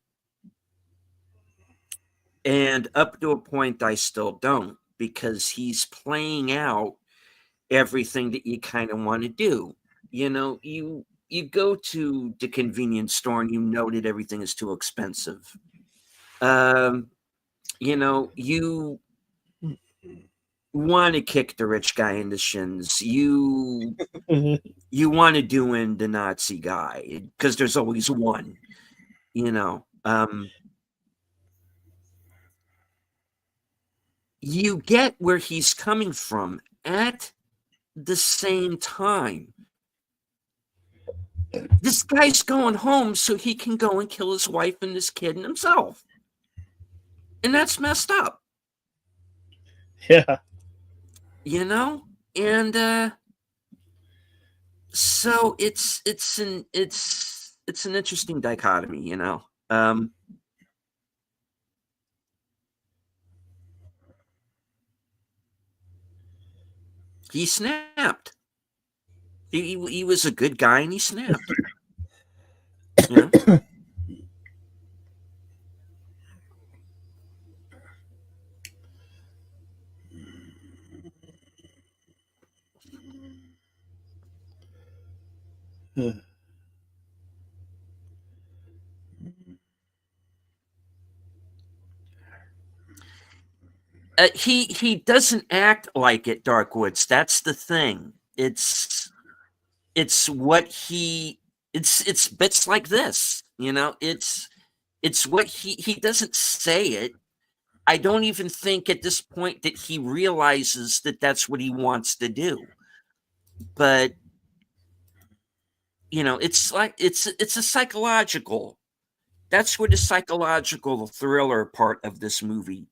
And up to a point, I still don't, because he's playing out everything that you kind of want to do. You know, you go to the convenience store and you know that everything is too expensive. You know, you want to kick the rich guy in the shins. You want to do in the Nazi guy, because there's always one. You know, you get where he's coming from. At the same time, this guy's going home so he can go and kill his wife and his kid and himself. And that's messed up. Yeah. And so it's an interesting dichotomy. He snapped. He was a good guy and he snapped. He doesn't act like it, Darkwoods. That's the thing. It's what it's bits like this. It's what he doesn't say it. I don't even think at this point that he realizes that that's what he wants to do. But it's like it's a psychological. That's where the psychological thriller part of this movie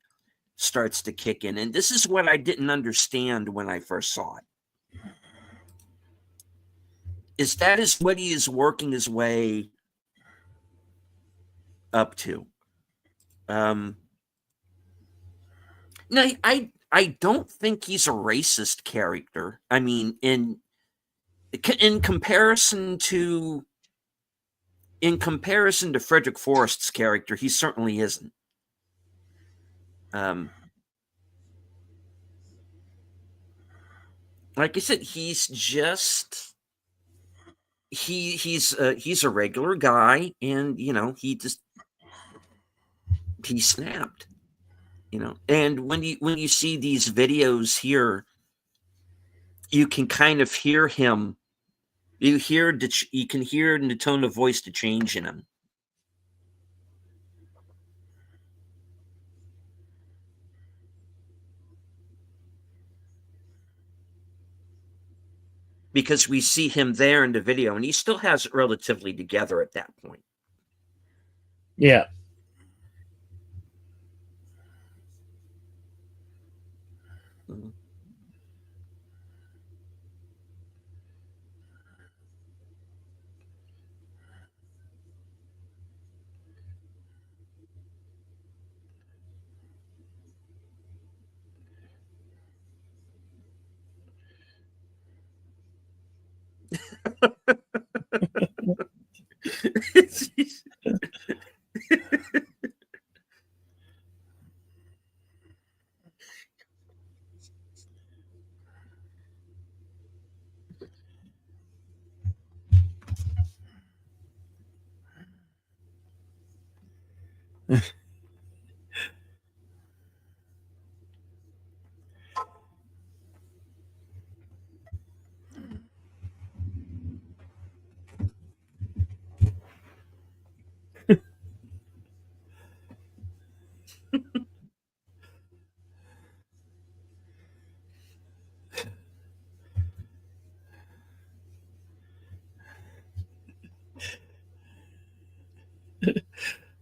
starts to kick in. And this is what I didn't understand when I first saw it. That is what he is working his way up to. No, I don't think he's a racist character. I mean, in comparison to Frederick Forrest's character, he certainly isn't. Like I said, he's just he's a regular guy, and he snapped. And when you see these videos here, you can kind of hear him. You can hear in the tone of voice the change in him. Because we see him there in the video, and he still has it relatively together at that point. Yeah. Mm-hmm.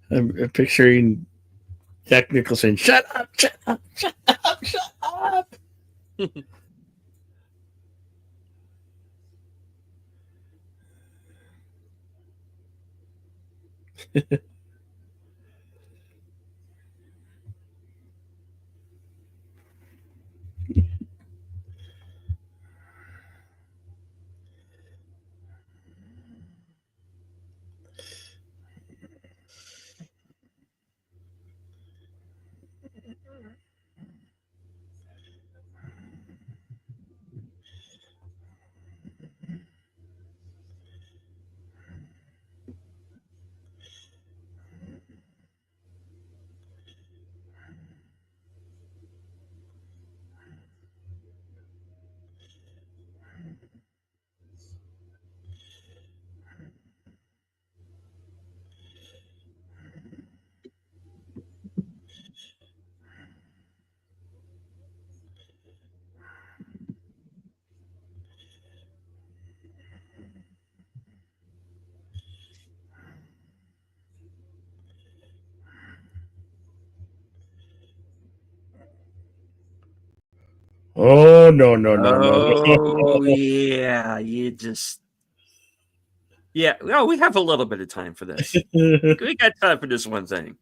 I'm picturing Jack Nicholson. Shut up! Shut up! Shut up! Shut up! Oh no no no no Oh no! yeah, you just yeah. Well, we have a little bit of time for this. We got time for this one thing.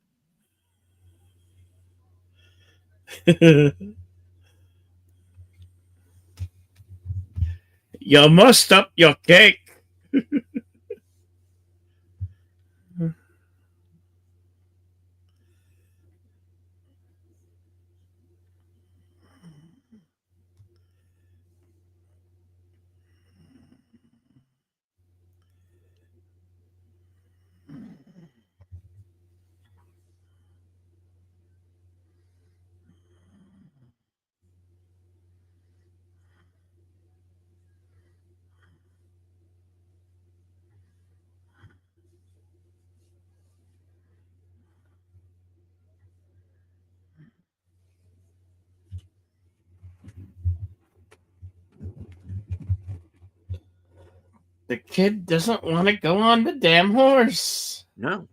You messed up your cake. The kid doesn't want to go on the damn horse. No.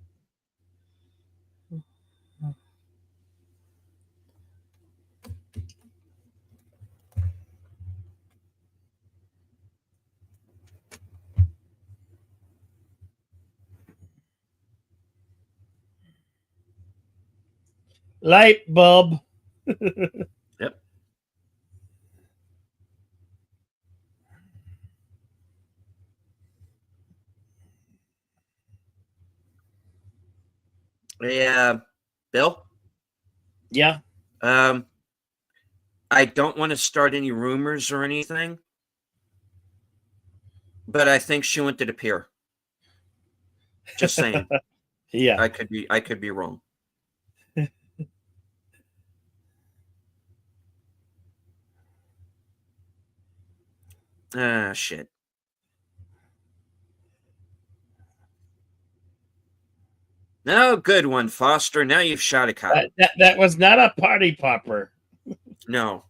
Light bulb. Yep. Yeah, Bill. Yeah. I don't want to start any rumors or anything, but I think she went to the pier. Just saying. Yeah. I could be wrong. Ah, shit. No, good one, Foster. Now you've shot a cop. That was not a party popper. No.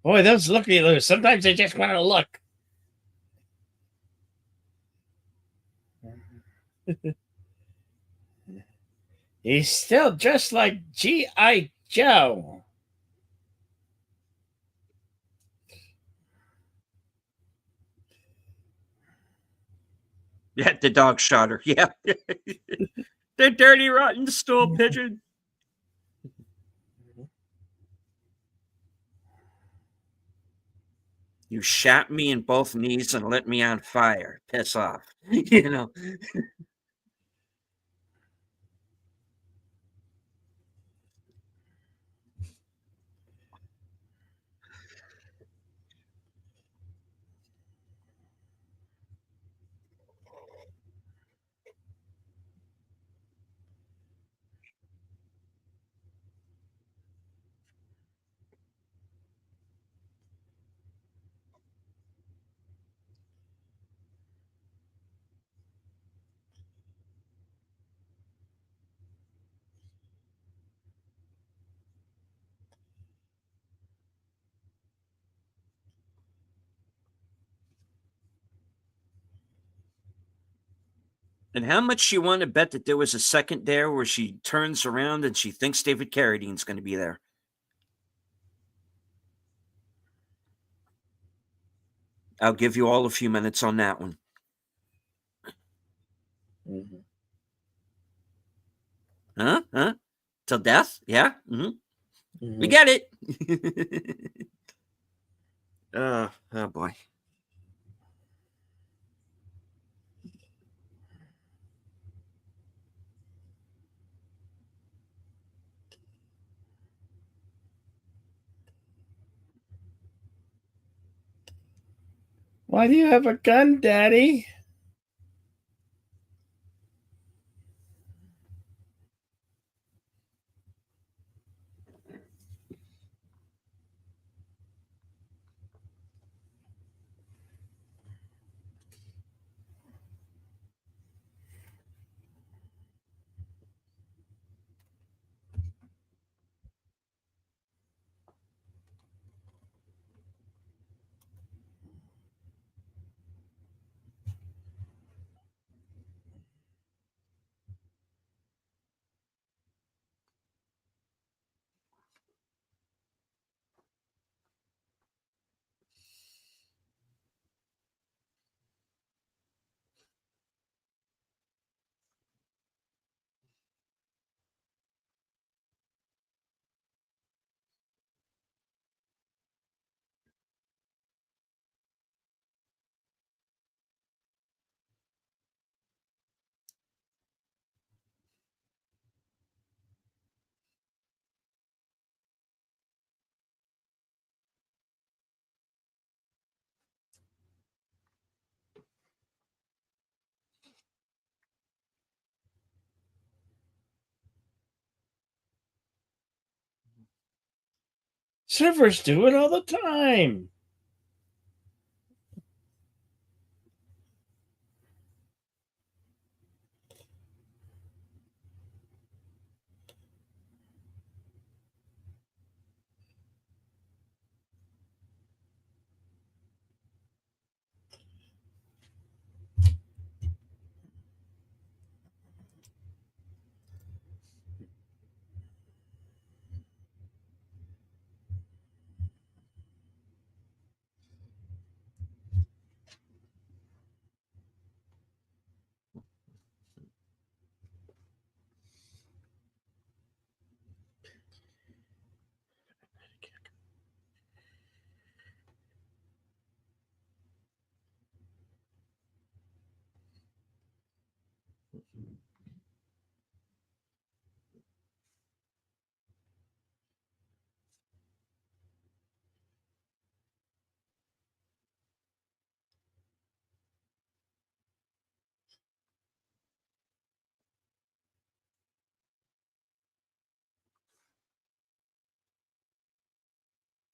Boy, those looky loos. Sometimes they just want to look. He's still just like G.I. Joe. Yeah, the dog shot her. Yeah. The dirty, rotten stool pigeon. You shot me in both knees and lit me on fire. Piss off. You know. And how much you want to bet that there was a second there where she turns around and she thinks David Carradine's going to be there? I'll give you all a few minutes on that one. Mm-hmm. Huh? Till death? Yeah. Mm-hmm. Mm-hmm. We get it. Oh boy. Why do you have a gun, Daddy? Surfers do it all the time.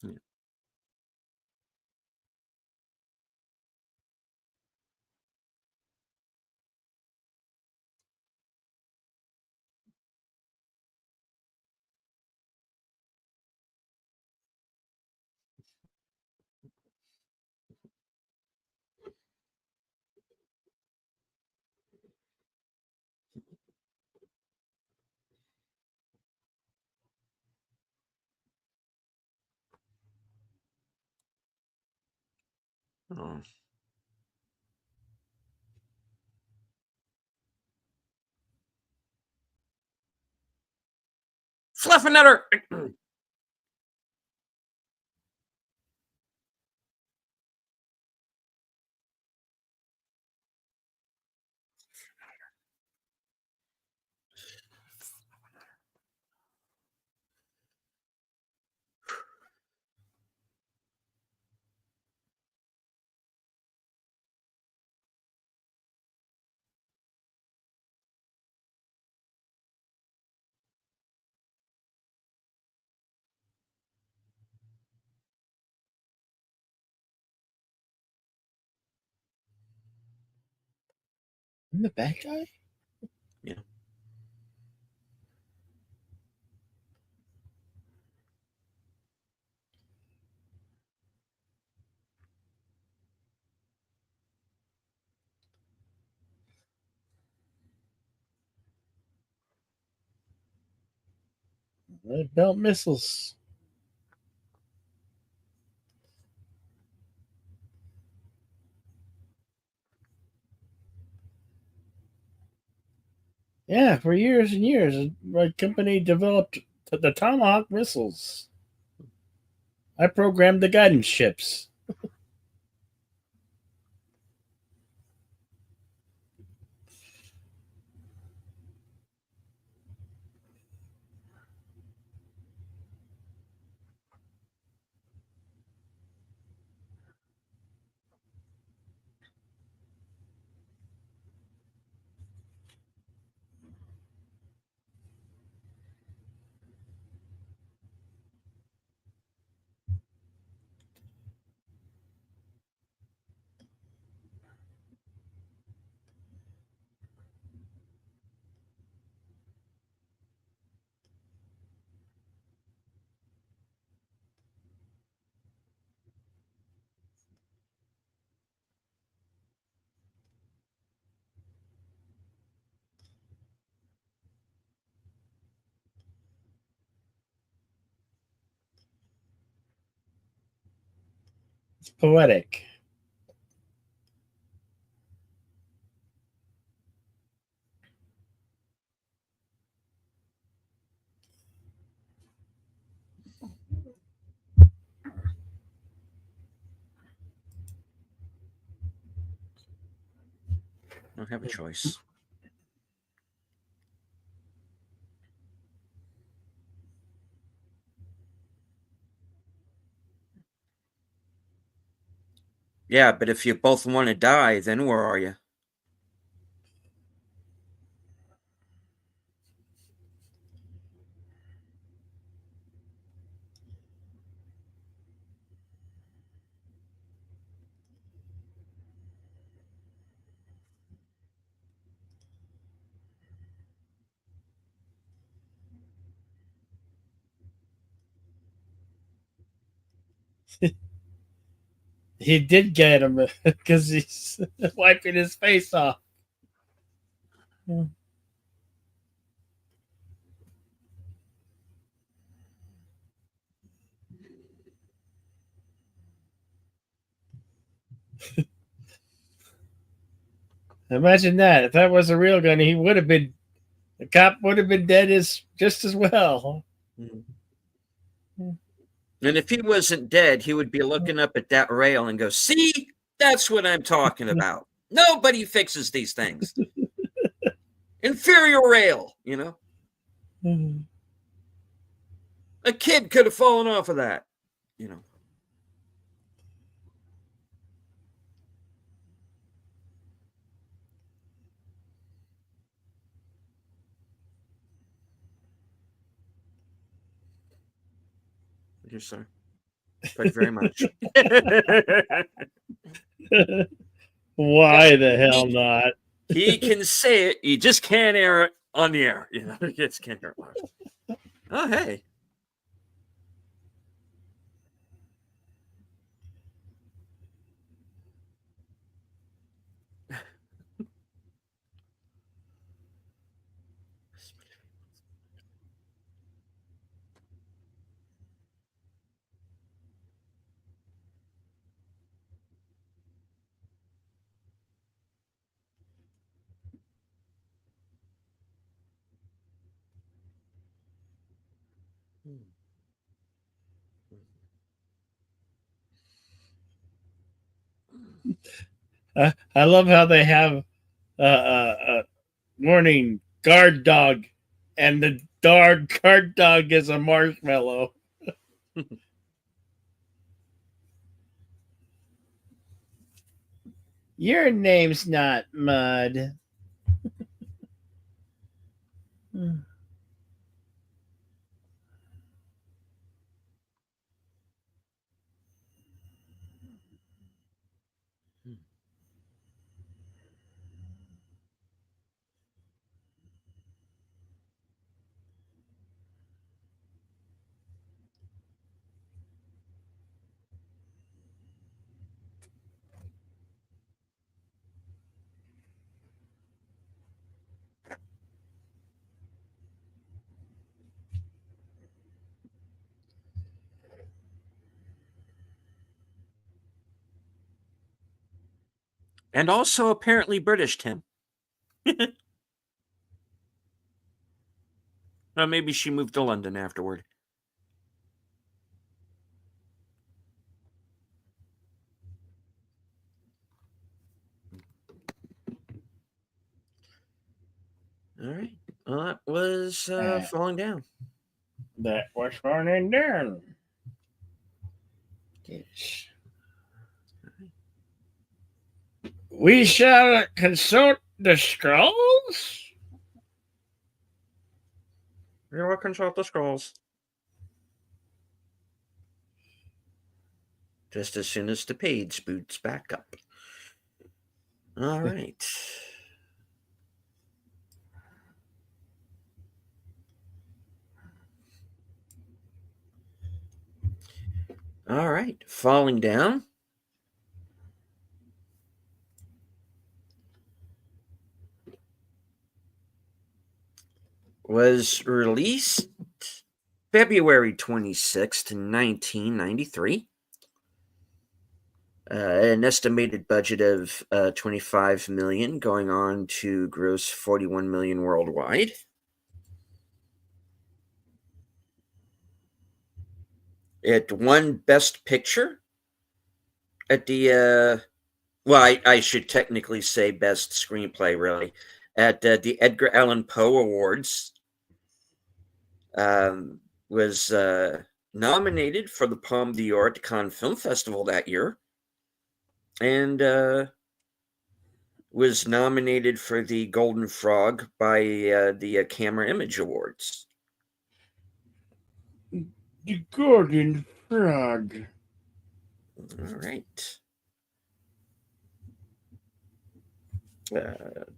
Yeah. Oh. Fluffernutter! I'm the bad guy? Yeah. Belt missiles. Yeah, for years and years, my company developed the Tomahawk missiles. I programmed the guidance ships. It's poetic. Don't have a choice. Yeah, but if you both want to die, then where are you? He did get him because he's wiping his face off. Imagine that. If that was a real gun, he would have been, the cop would have been dead just as well. And if he wasn't dead, he would be looking up at that rail and go, see, that's what I'm talking about. Nobody fixes these things. Inferior rail, A kid could have fallen off of that, Yes, sir. Thank you very much. Why the hell not? He can say it. You just can't air it on the air. You just can't air it. Oh, hey. I love how they have a morning guard dog, and the guard dog is a marshmallow. Your name's not Mud. And also apparently British, Tim. Maybe she moved to London afterward. All right. Well, that was falling down. That was falling down. Yes. We shall consult the scrolls. We will consult the scrolls. Just as soon as the page boots back up. All right. All right. Falling down. Was released February 26th, 1993. An estimated budget of $25 million, going on to gross $41 million worldwide. It won Best Picture at the I should technically say Best Screenplay, really, at the Edgar Allan Poe Awards. Was nominated for the Palme d'Or at the Cannes Film Festival that year, and was nominated for the Golden Frog by the Camera Image Awards. The Golden Frog. All right.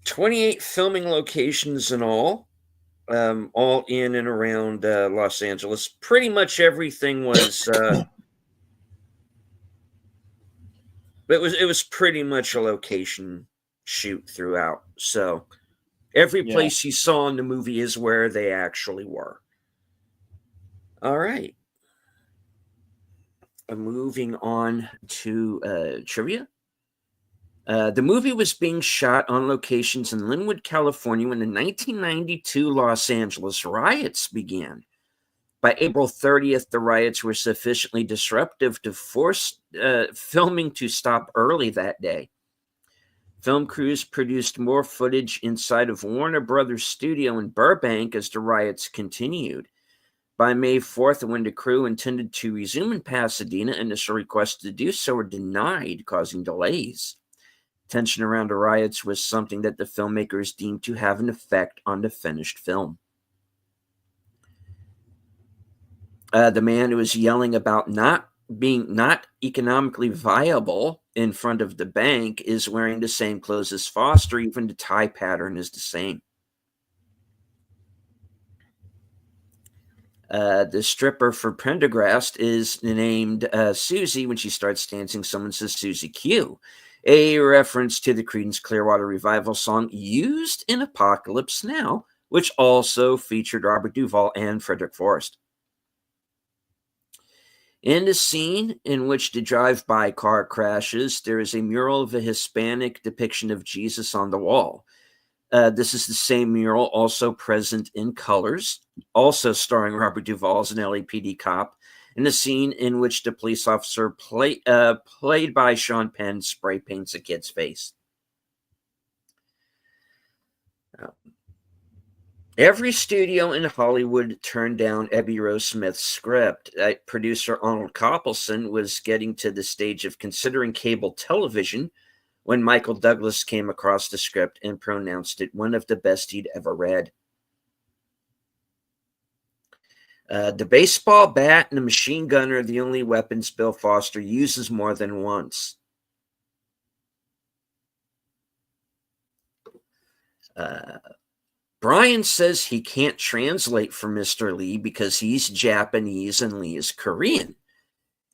28 filming locations in all in and around Los Angeles. Pretty much everything was But it was pretty much a location shoot throughout. So every place you saw in the movie is where they actually were. All right. Moving on to trivia. The movie was being shot on locations in Linwood, California when the 1992 Los Angeles riots began. By April 30th, the riots were sufficiently disruptive to force filming to stop early that day. Film crews produced more footage inside of Warner Brothers studio in Burbank as the riots continued. By May 4th, when the crew intended to resume in Pasadena, initial requests to do so were denied, causing delays. Tension around the riots was something that the filmmakers deemed to have an effect on the finished film. The man who was yelling about not economically viable in front of the bank is wearing the same clothes as Foster. Even the tie pattern is the same. The stripper for Prendergast is named Susie. When she starts dancing, someone says Susie Q, a reference to the Creedence Clearwater Revival song used in Apocalypse Now, which also featured Robert Duvall and Frederick Forrest. In the scene in which the drive-by car crashes, there is a mural of a Hispanic depiction of Jesus on the wall. This is the same mural also present in Colors, also starring Robert Duvall as an LAPD cop, in the scene in which the police officer played by Sean Penn spray paints a kid's face. Every studio in Hollywood turned down Ebby Rose Smith's script. Producer Arnold Coppelson was getting to the stage of considering cable television when Michael Douglas came across the script and pronounced it one of the best he'd ever read. The baseball bat and the machine gun are the only weapons Bill Foster uses more than once. Brian says he can't translate for Mr. Lee because he's Japanese and Lee is Korean.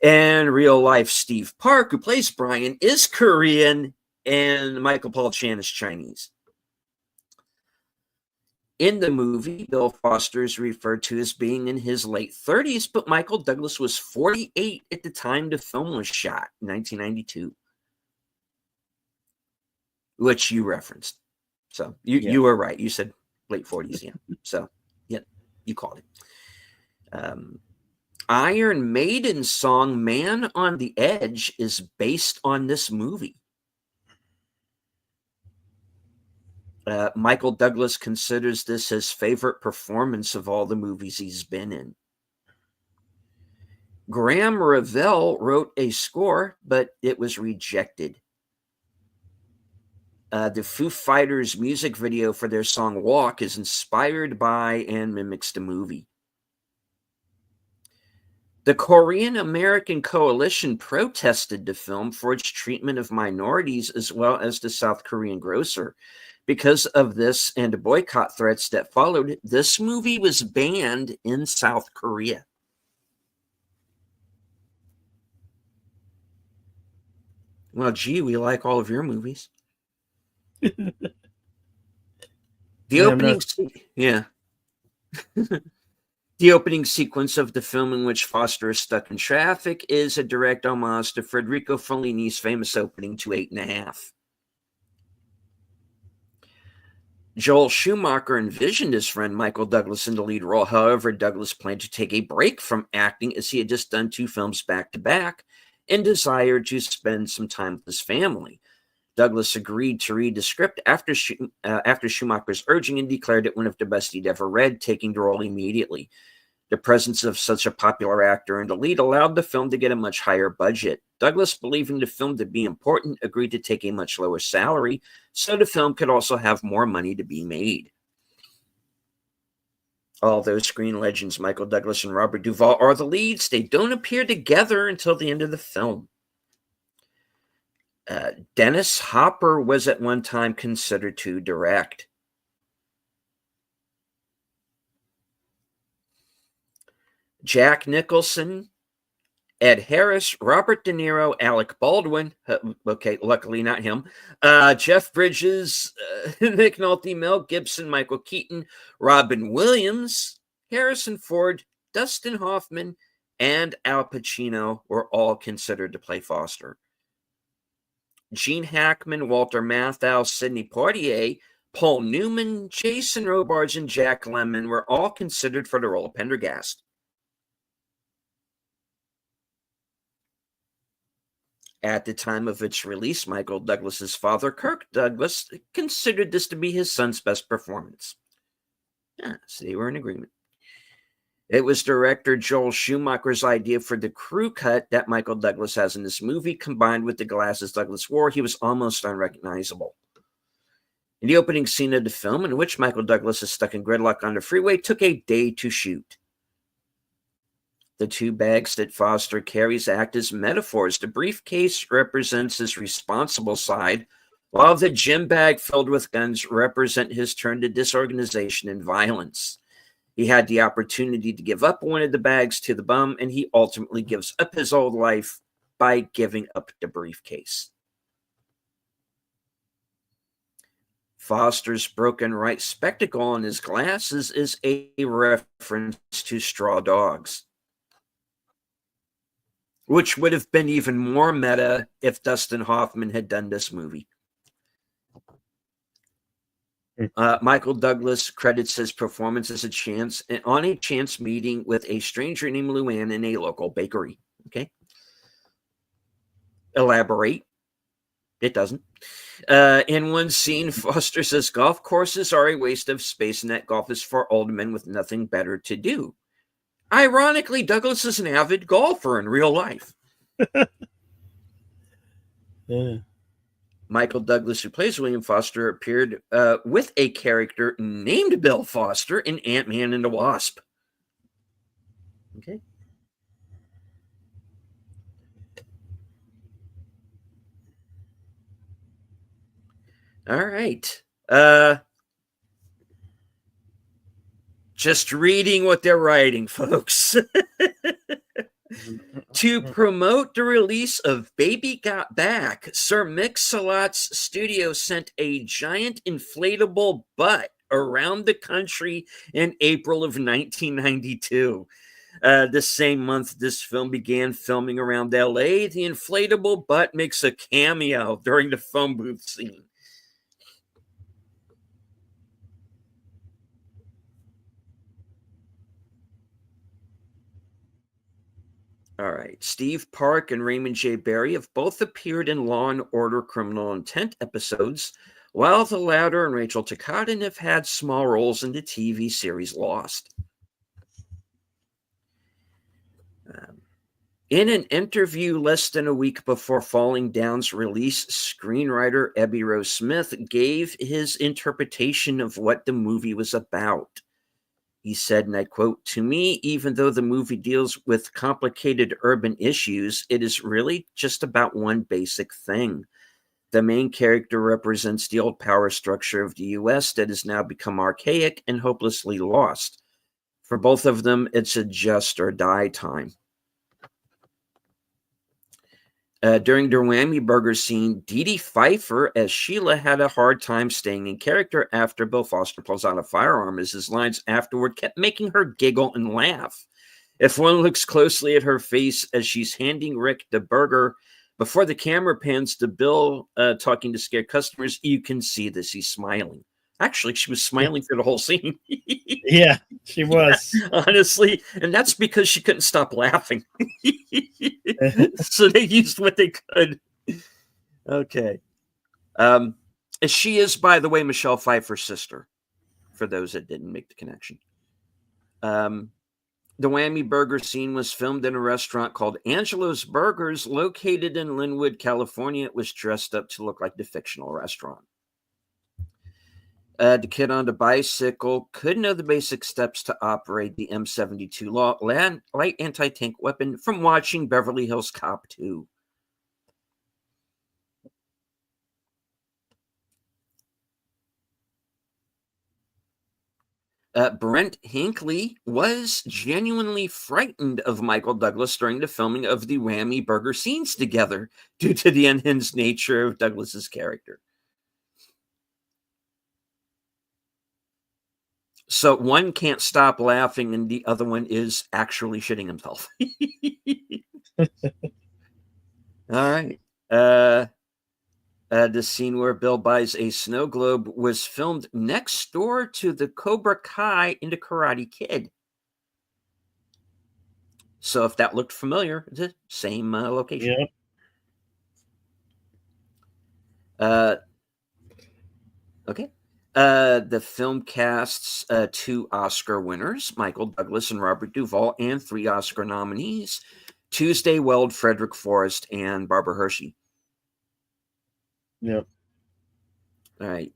And real life Steve Park, who plays Brian, is Korean, and Michael Paul Chan is Chinese. In the movie, Bill Foster is referred to as being in his late 30s, but Michael Douglas was 48 at the time the film was shot, in 1992, which you referenced. So you were right. You said late 40s, yeah. So, yeah, you called it. Iron Maiden's song Man on the Edge is based on this movie. Michael Douglas considers this his favorite performance of all the movies he's been in. Graham Revell wrote a score, but it was rejected. The Foo Fighters music video for their song Walk is inspired by and mimics the movie. The Korean American Coalition protested the film for its treatment of minorities as well as the South Korean grocer. Because of this and the boycott threats that followed, this movie was banned in South Korea. Well, gee, we like all of your movies. The opening, yeah. The opening sequence of the film in which Foster is stuck in traffic is a direct homage to Federico Fellini's famous opening to 8½. Joel Schumacher envisioned his friend Michael Douglas in the lead role. However, Douglas planned to take a break from acting as he had just done 2 films back-to-back and desired to spend some time with his family. Douglas agreed to read the script after Schumacher's urging and declared it one of the best he'd ever read, taking the role immediately. The presence of such a popular actor in the lead allowed the film to get a much higher budget. Douglas, believing the film to be important, agreed to take a much lower salary so the film could also have more money to be made. Although screen legends Michael Douglas and Robert Duvall are the leads, they don't appear together until the end of the film. Dennis Hopper was at one time considered to direct. Jack Nicholson Ed Harris, Robert De Niro, Alec Baldwin, okay, luckily not him, Jeff Bridges, Nick Nolte, Mel Gibson, Michael Keaton, Robin Williams, Harrison Ford, Dustin Hoffman, and Al Pacino were all considered to play Foster. Gene Hackman, Walter Matthau, Sidney Poitier, Paul Newman, Jason Robards, and Jack Lemmon were all considered for the role of Pendergast. At the time of its release, Michael Douglas's father, Kirk Douglas, considered this to be his son's best performance. Yeah, so they were in agreement. It was director Joel Schumacher's idea for the crew cut that Michael Douglas has in this movie. Combined with the glasses Douglas wore, he was almost unrecognizable. In the opening scene of the film, in which Michael Douglas is stuck in gridlock on the freeway, took a day to shoot. The two bags that Foster carries act as metaphors. The briefcase represents his responsible side, while the gym bag filled with guns represent his turn to disorganization and violence. He had the opportunity to give up one of the bags to the bum, and he ultimately gives up his old life by giving up the briefcase. Foster's broken right spectacle on his glasses is a reference to Straw Dogs, which would have been even more meta if Dustin Hoffman had done this movie. Michael Douglas credits his performance as a chance meeting with a stranger named Luann in a local bakery. Okay. Elaborate. It doesn't. In one scene, Foster says golf courses are a waste of space and that golf is for old men with nothing better to do. Ironically, Douglas is an avid golfer in real life. Yeah. Michael Douglas, who plays William Foster, appeared with a character named Bill Foster in Ant-Man and the Wasp. Okay. All right. Just reading what they're writing, folks. To promote the release of Baby Got Back, Sir Mix-a-Lot's studio sent a giant inflatable butt around the country in April of 1992. The same month this film began filming around LA, the inflatable butt makes a cameo during the phone booth scene. All right. Steve Park and Raymond J. Barry have both appeared in Law and Order Criminal Intent episodes, while the latter and Rachel Takatan have had small roles in the TV series Lost. In an interview less than a week before Falling Down's release, screenwriter Ebby Rose Smith gave his interpretation of what the movie was about. He said, and I quote, "To me, even though the movie deals with complicated urban issues, it is really just about one basic thing. The main character represents the old power structure of the U.S. that has now become archaic and hopelessly lost. For both of them, it's a just or die time." During the Whammy Burger scene, Dee Dee Pfeiffer as Sheila had a hard time staying in character after Bill Foster pulls out a firearm, as his lines afterward kept making her giggle and laugh. If one looks closely at her face as she's handing Rick the burger, before the camera pans to Bill talking to scared customers, you can see this. He's smiling. Actually, she was smiling through the whole scene. Yeah, she was. Yeah, honestly, and that's because she couldn't stop laughing. So they used what they could. Okay. She is, by the way, Michelle Pfeiffer's sister, for those that didn't make the connection. The Whammy Burger scene was filmed in a restaurant called Angelo's Burgers, located in Linwood, California. It was dressed up to look like the fictional restaurant. The kid on the bicycle could know the basic steps to operate the M72 light anti-tank weapon from watching Beverly Hills Cop 2. Brent Hinckley was genuinely frightened of Michael Douglas during the filming of the Whammy Burger scenes together due to the unhinged nature of Douglas's character. So one can't stop laughing and the other one is actually shitting himself. All right. The scene where Bill buys a snow globe was filmed next door to the Cobra Kai in the Karate Kid. So if that looked familiar, it's the same location. Yep. Okay. The film casts 2 Oscar winners, Michael Douglas and Robert Duvall, and 3 Oscar nominees, Tuesday Weld, Frederick Forrest, and Barbara Hershey. Yep. All right.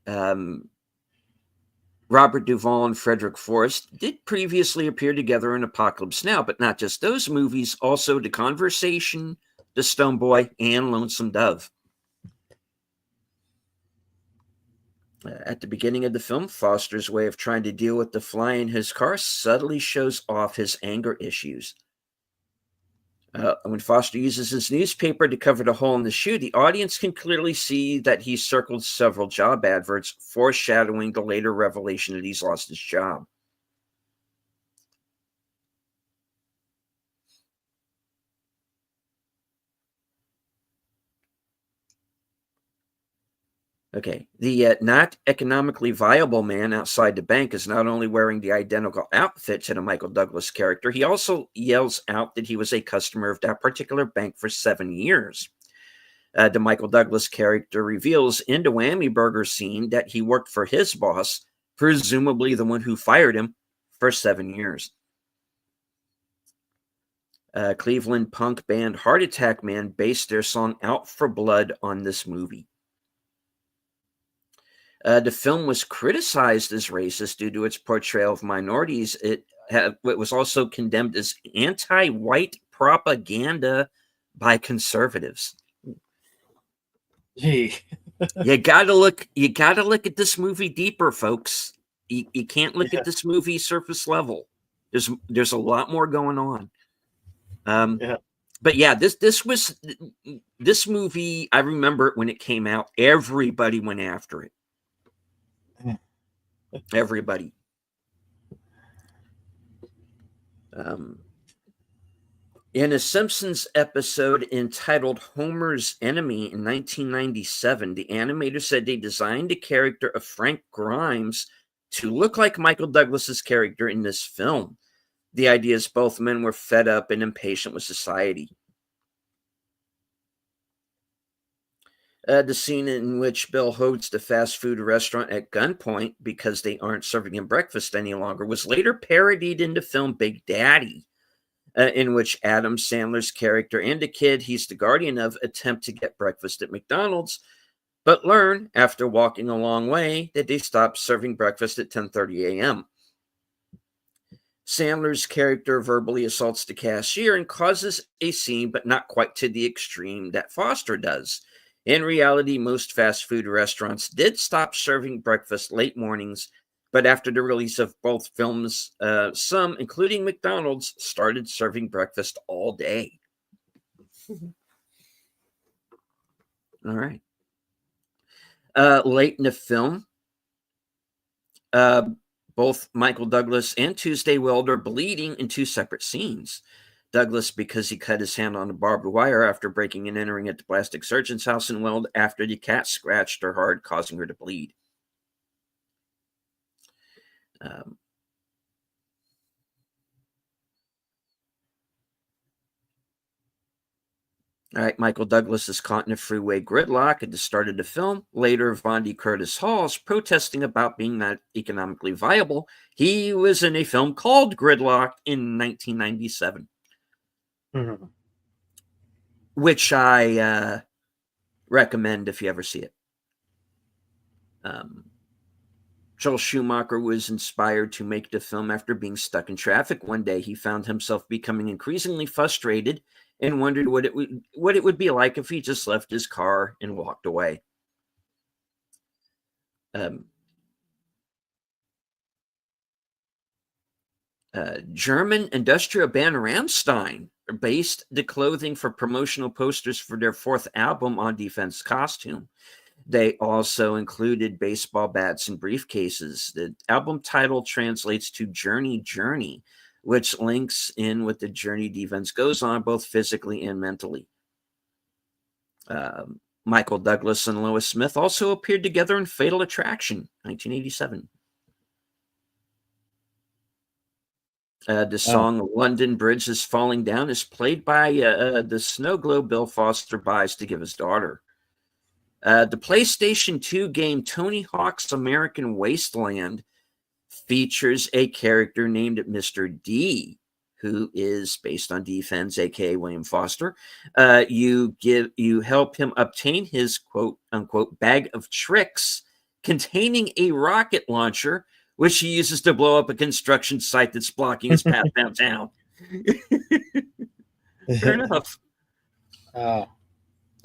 Robert Duvall and Frederick Forrest did previously appear together in Apocalypse Now, but not just those movies, also The Conversation, The Stone Boy, and Lonesome Dove. At the beginning of the film, Foster's way of trying to deal with the fly in his car subtly shows off his anger issues. When Foster uses his newspaper to cover the hole in the shoe, the audience can clearly see that he circled several job adverts, foreshadowing the later revelation that he's lost his job. Okay, the not economically viable man outside the bank is not only wearing the identical outfit to the Michael Douglas character, he also yells out that he was a customer of that particular bank for 7 years. The Michael Douglas character reveals in the Whammy Burger scene that he worked for his boss, presumably the one who fired him, for 7 years. Cleveland punk band Heart Attack Man based their song Out for Blood on this movie. The film was criticized as racist due to its portrayal of minorities. It was also condemned as anti-white propaganda by conservatives. Hey. you gotta look at this movie deeper, folks. You can't look at this movie surface level. There's a lot more going on. But yeah, this movie, I remember when it came out, everybody went after it. Everybody. In a Simpsons episode entitled Homer's Enemy in 1997, the animator said they designed the character of Frank Grimes to look like Michael Douglas's character in this film. The idea is both men were fed up and impatient with society. The scene in which Bill holds the fast food restaurant at gunpoint because they aren't serving him breakfast any longer was later parodied in the film Big Daddy, in which Adam Sandler's character and a kid he's the guardian of attempt to get breakfast at McDonald's, but learn after walking a long way that they stopped serving breakfast at 10:30 a.m. Sandler's character verbally assaults the cashier and causes a scene, but not quite to the extreme that Foster does. In reality, most fast food restaurants did stop serving breakfast late mornings, but after the release of both films, some, including McDonald's, started serving breakfast all day. All right. Late in the film, both Michael Douglas and Tuesday Weld are bleeding in 2 separate scenes. Douglas because he cut his hand on the barbed wire after breaking and entering at the plastic surgeon's house, and Weld after the cat scratched her hard, causing her to bleed. All right, Michael Douglas is caught in a freeway gridlock at the start of the film. Later, Vondi Curtis Hall is protesting about being not economically viable. He was in a film called Gridlock in 1997. Mm-hmm. Which I recommend if you ever see it. Joel Schumacher was inspired to make the film after being stuck in traffic one day. He found himself becoming increasingly frustrated and wondered what it would be like if he just left his car and walked away. German industrial band Rammstein based the clothing for promotional posters for their fourth album on Defense costume. They also included baseball bats and briefcases. The album title translates to Journey, Journey, which links in with the journey Defense goes on both physically and mentally. Michael Douglas and Lois Smith also appeared together in Fatal Attraction, 1987. The song London Bridge is Falling Down is played by the snow globe Bill Foster buys to give his daughter. The PlayStation 2 game Tony Hawk's American Wasteland features a character named Mr. D, who is based on Defense, aka William Foster. You help him obtain his quote unquote bag of tricks containing a rocket launcher, which he uses to blow up a construction site that's blocking his path downtown. Fair enough. All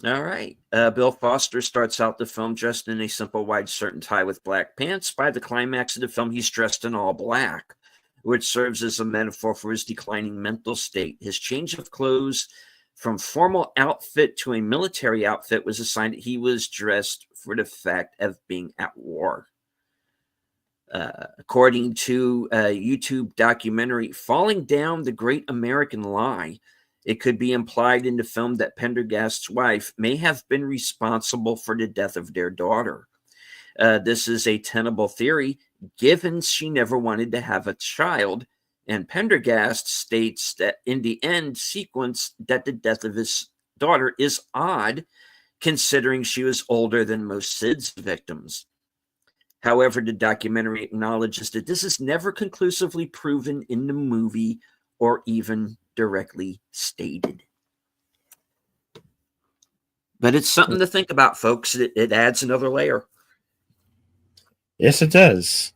right. Bill Foster starts out the film dressed in a simple white shirt and tie with black pants. By the climax of the film, he's dressed in all black, which serves as a metaphor for his declining mental state. His change of clothes from formal outfit to a military outfit was a sign that he was dressed for the fact of being at war. According to a YouTube documentary, Falling Down, The Great American Lie, it could be implied in the film that Pendergast's wife may have been responsible for the death of their daughter. This is a tenable theory, given she never wanted to have a child, and Pendergast states that in the end sequence that the death of his daughter is odd, considering she was older than most SIDS victims. However, the documentary acknowledges that this is never conclusively proven in the movie or even directly stated. But it's something to think about, folks. It adds another layer. Yes, it does.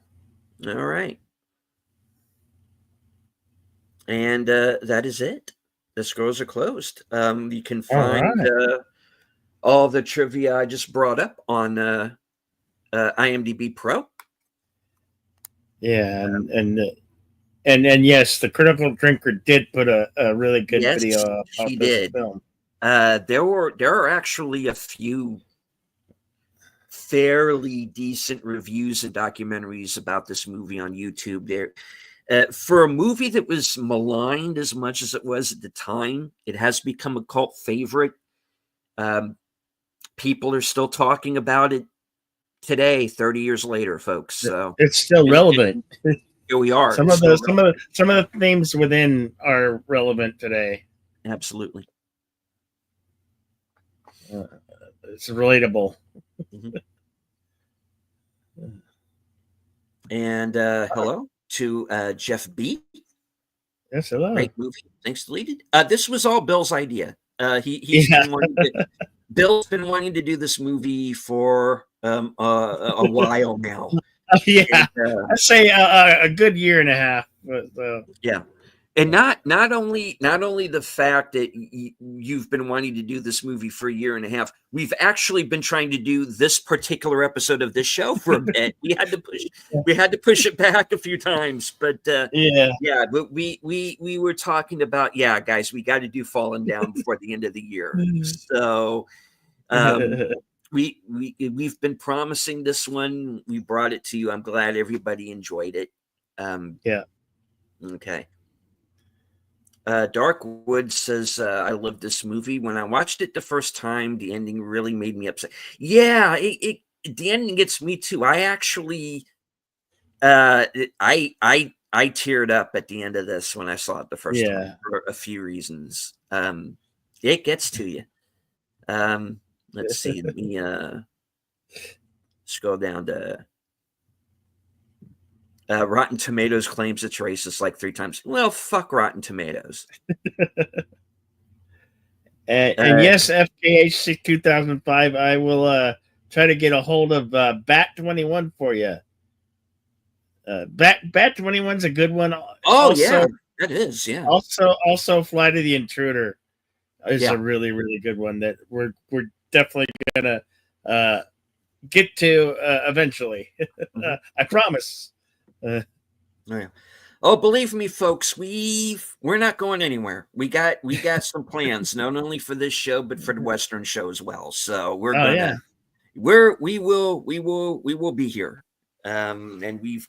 All right. And that is it. The scrolls are closed. You can find all the trivia I just brought up on IMDb Pro. Yeah, and yes, the Critical Drinker did put a really good video up she of did. this film. There are actually a few fairly decent reviews and documentaries about this movie on YouTube. There, for a movie that was maligned as much as it was at the time, it has become a cult favorite. People are still talking about it today, 30 years later, folks. So it's still relevant. Here we are. Some of the themes within are relevant today. Absolutely. It's relatable. Mm-hmm. And hello to Jeff B. Yes, hello. Great movie. Thanks, deleted. This was all Bill's idea. Bill's been wanting to do this movie for a while now. Yeah, and, I'd say a good year and a half. Yeah, and not only the fact that you've been wanting to do this movie for a year and a half. We've actually been trying to do this particular episode of this show for a bit. We had to push it back a few times, but yeah. But we were talking about guys, we got to do Falling Down before the end of the year. So. We've been promising this one. We brought it to you. I'm glad everybody enjoyed it. Yeah. Okay. Darkwood says, I love this movie. When I watched it the first time, the ending really made me upset. Yeah, the ending gets me too. I actually, I teared up at the end of this when I saw it the first time for a few reasons. It gets to you. Let's see. Let me scroll down to Rotten Tomatoes claims it's racist like 3 times. Well, fuck Rotten Tomatoes. and yes, FKH 2005, I will try to get a hold of Bat 21 for you. Bat 21's a good one. Oh, also, yeah, that is. Yeah. Also, Fly to the Intruder is a really, really good one that we're definitely gonna get to eventually. I promise. Yeah. Oh, believe me, folks, we're not going anywhere. We got some plans, not only for this show but for the Western show as well. So we will be here, and we've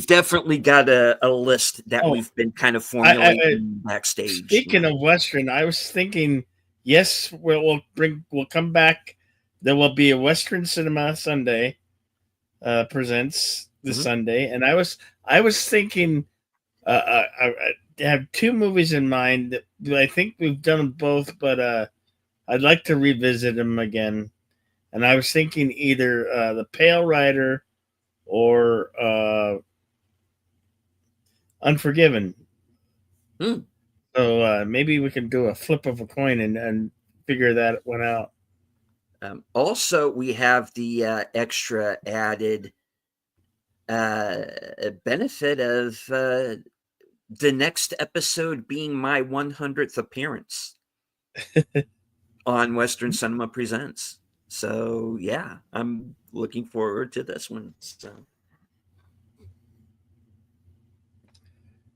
definitely got a list that we've been kind of formulating backstage. Speaking of Western, I was thinking, yes, we'll come back. There will be a Western Cinema Sunday presents this Sunday, and I was thinking, I have two movies in mind that I think we've done them both, but I'd like to revisit them again. And I was thinking either The Pale Rider or Unforgiven. So maybe we can do a flip of a coin and figure that one out. Also, we have the extra added benefit of the next episode being my 100th appearance on Western Cinema Presents. So, yeah, I'm looking forward to this one. So.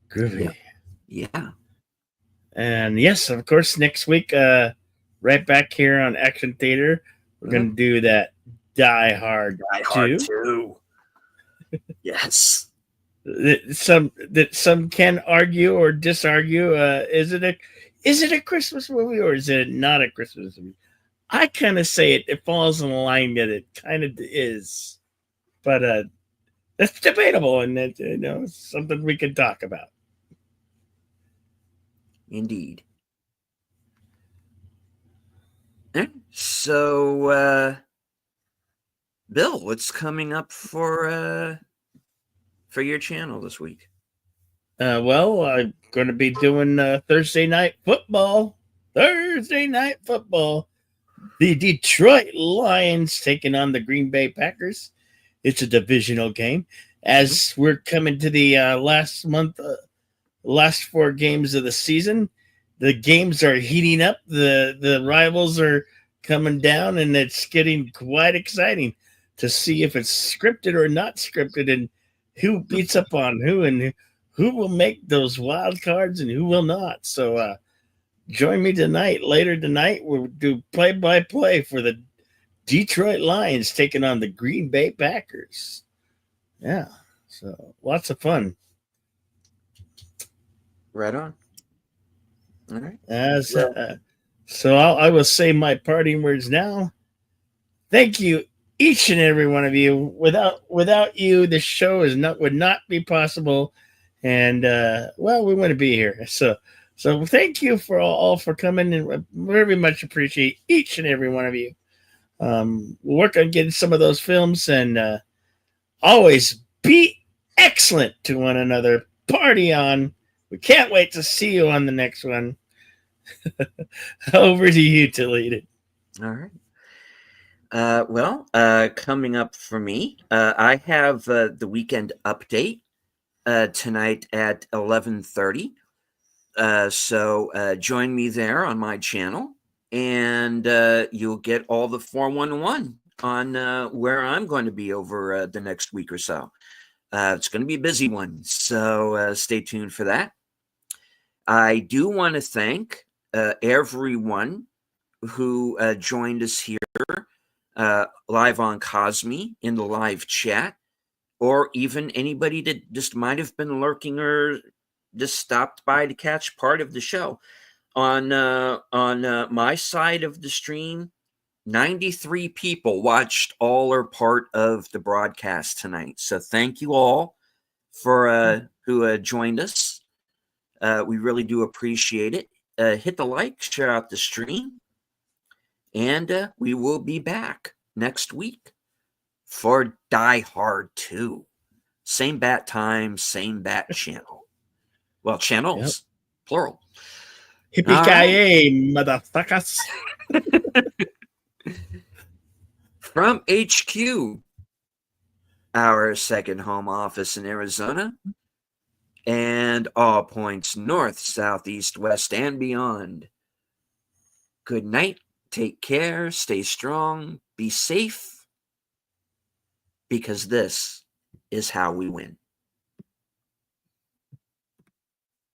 Groovy. Yeah. And yes, of course, next week, right back here on Action Theater, we're going to do that Die Hard 2. Yes. Some can argue or disargue. Is it a Christmas movie or is it not a Christmas movie? I kind of say it falls in the line that it kind of is, but that's debatable, and that it's something we can talk about. Indeed. So, Bill, what's coming up for your channel this week? Well, I'm going to be doing Thursday night football. The Detroit Lions taking on the Green Bay Packers. It's a divisional game. As we're coming to the last 4 games of the season, the games are heating up. The rivals are coming down, and it's getting quite exciting to see if it's scripted or not scripted, and who beats up on who, and who will make those wild cards and who will not. So join me later tonight. We'll do play-by-play for the Detroit Lions taking on the Green Bay Packers. Yeah, so lots of fun. Right on. All right. So I will say my parting words now. Thank you, each and every one of you. Without you, the show would not be possible. And we want to be here. So thank you for all for coming, and very much appreciate each and every one of you. We'll work on getting some of those films, and always be excellent to one another. Party on. We can't wait to see you on the next one. Over to you to lead it. All right. Coming up for me, I have the weekend update tonight at 11:30. So join me there on my channel, and you'll get all the 411 on where I'm going to be over the next week or so. It's going to be a busy one, so stay tuned for that. I do want to thank everyone who joined us here live on Cosme in the live chat, or even anybody that just might have been lurking or just stopped by to catch part of the show. On my side of the stream, 93 people watched all or part of the broadcast tonight. So thank you all for who joined us. We really do appreciate it. Hit the like, share out the stream, and we will be back next week for Die Hard 2. Same bat time, same bat channel. Well, channels, plural. Yippee-ki-yay, motherfuckers. From HQ, our second home office in Arizona, and all points north, south, east, west, and beyond. Good night. Take care. Stay strong. Be safe. Because this is how we win.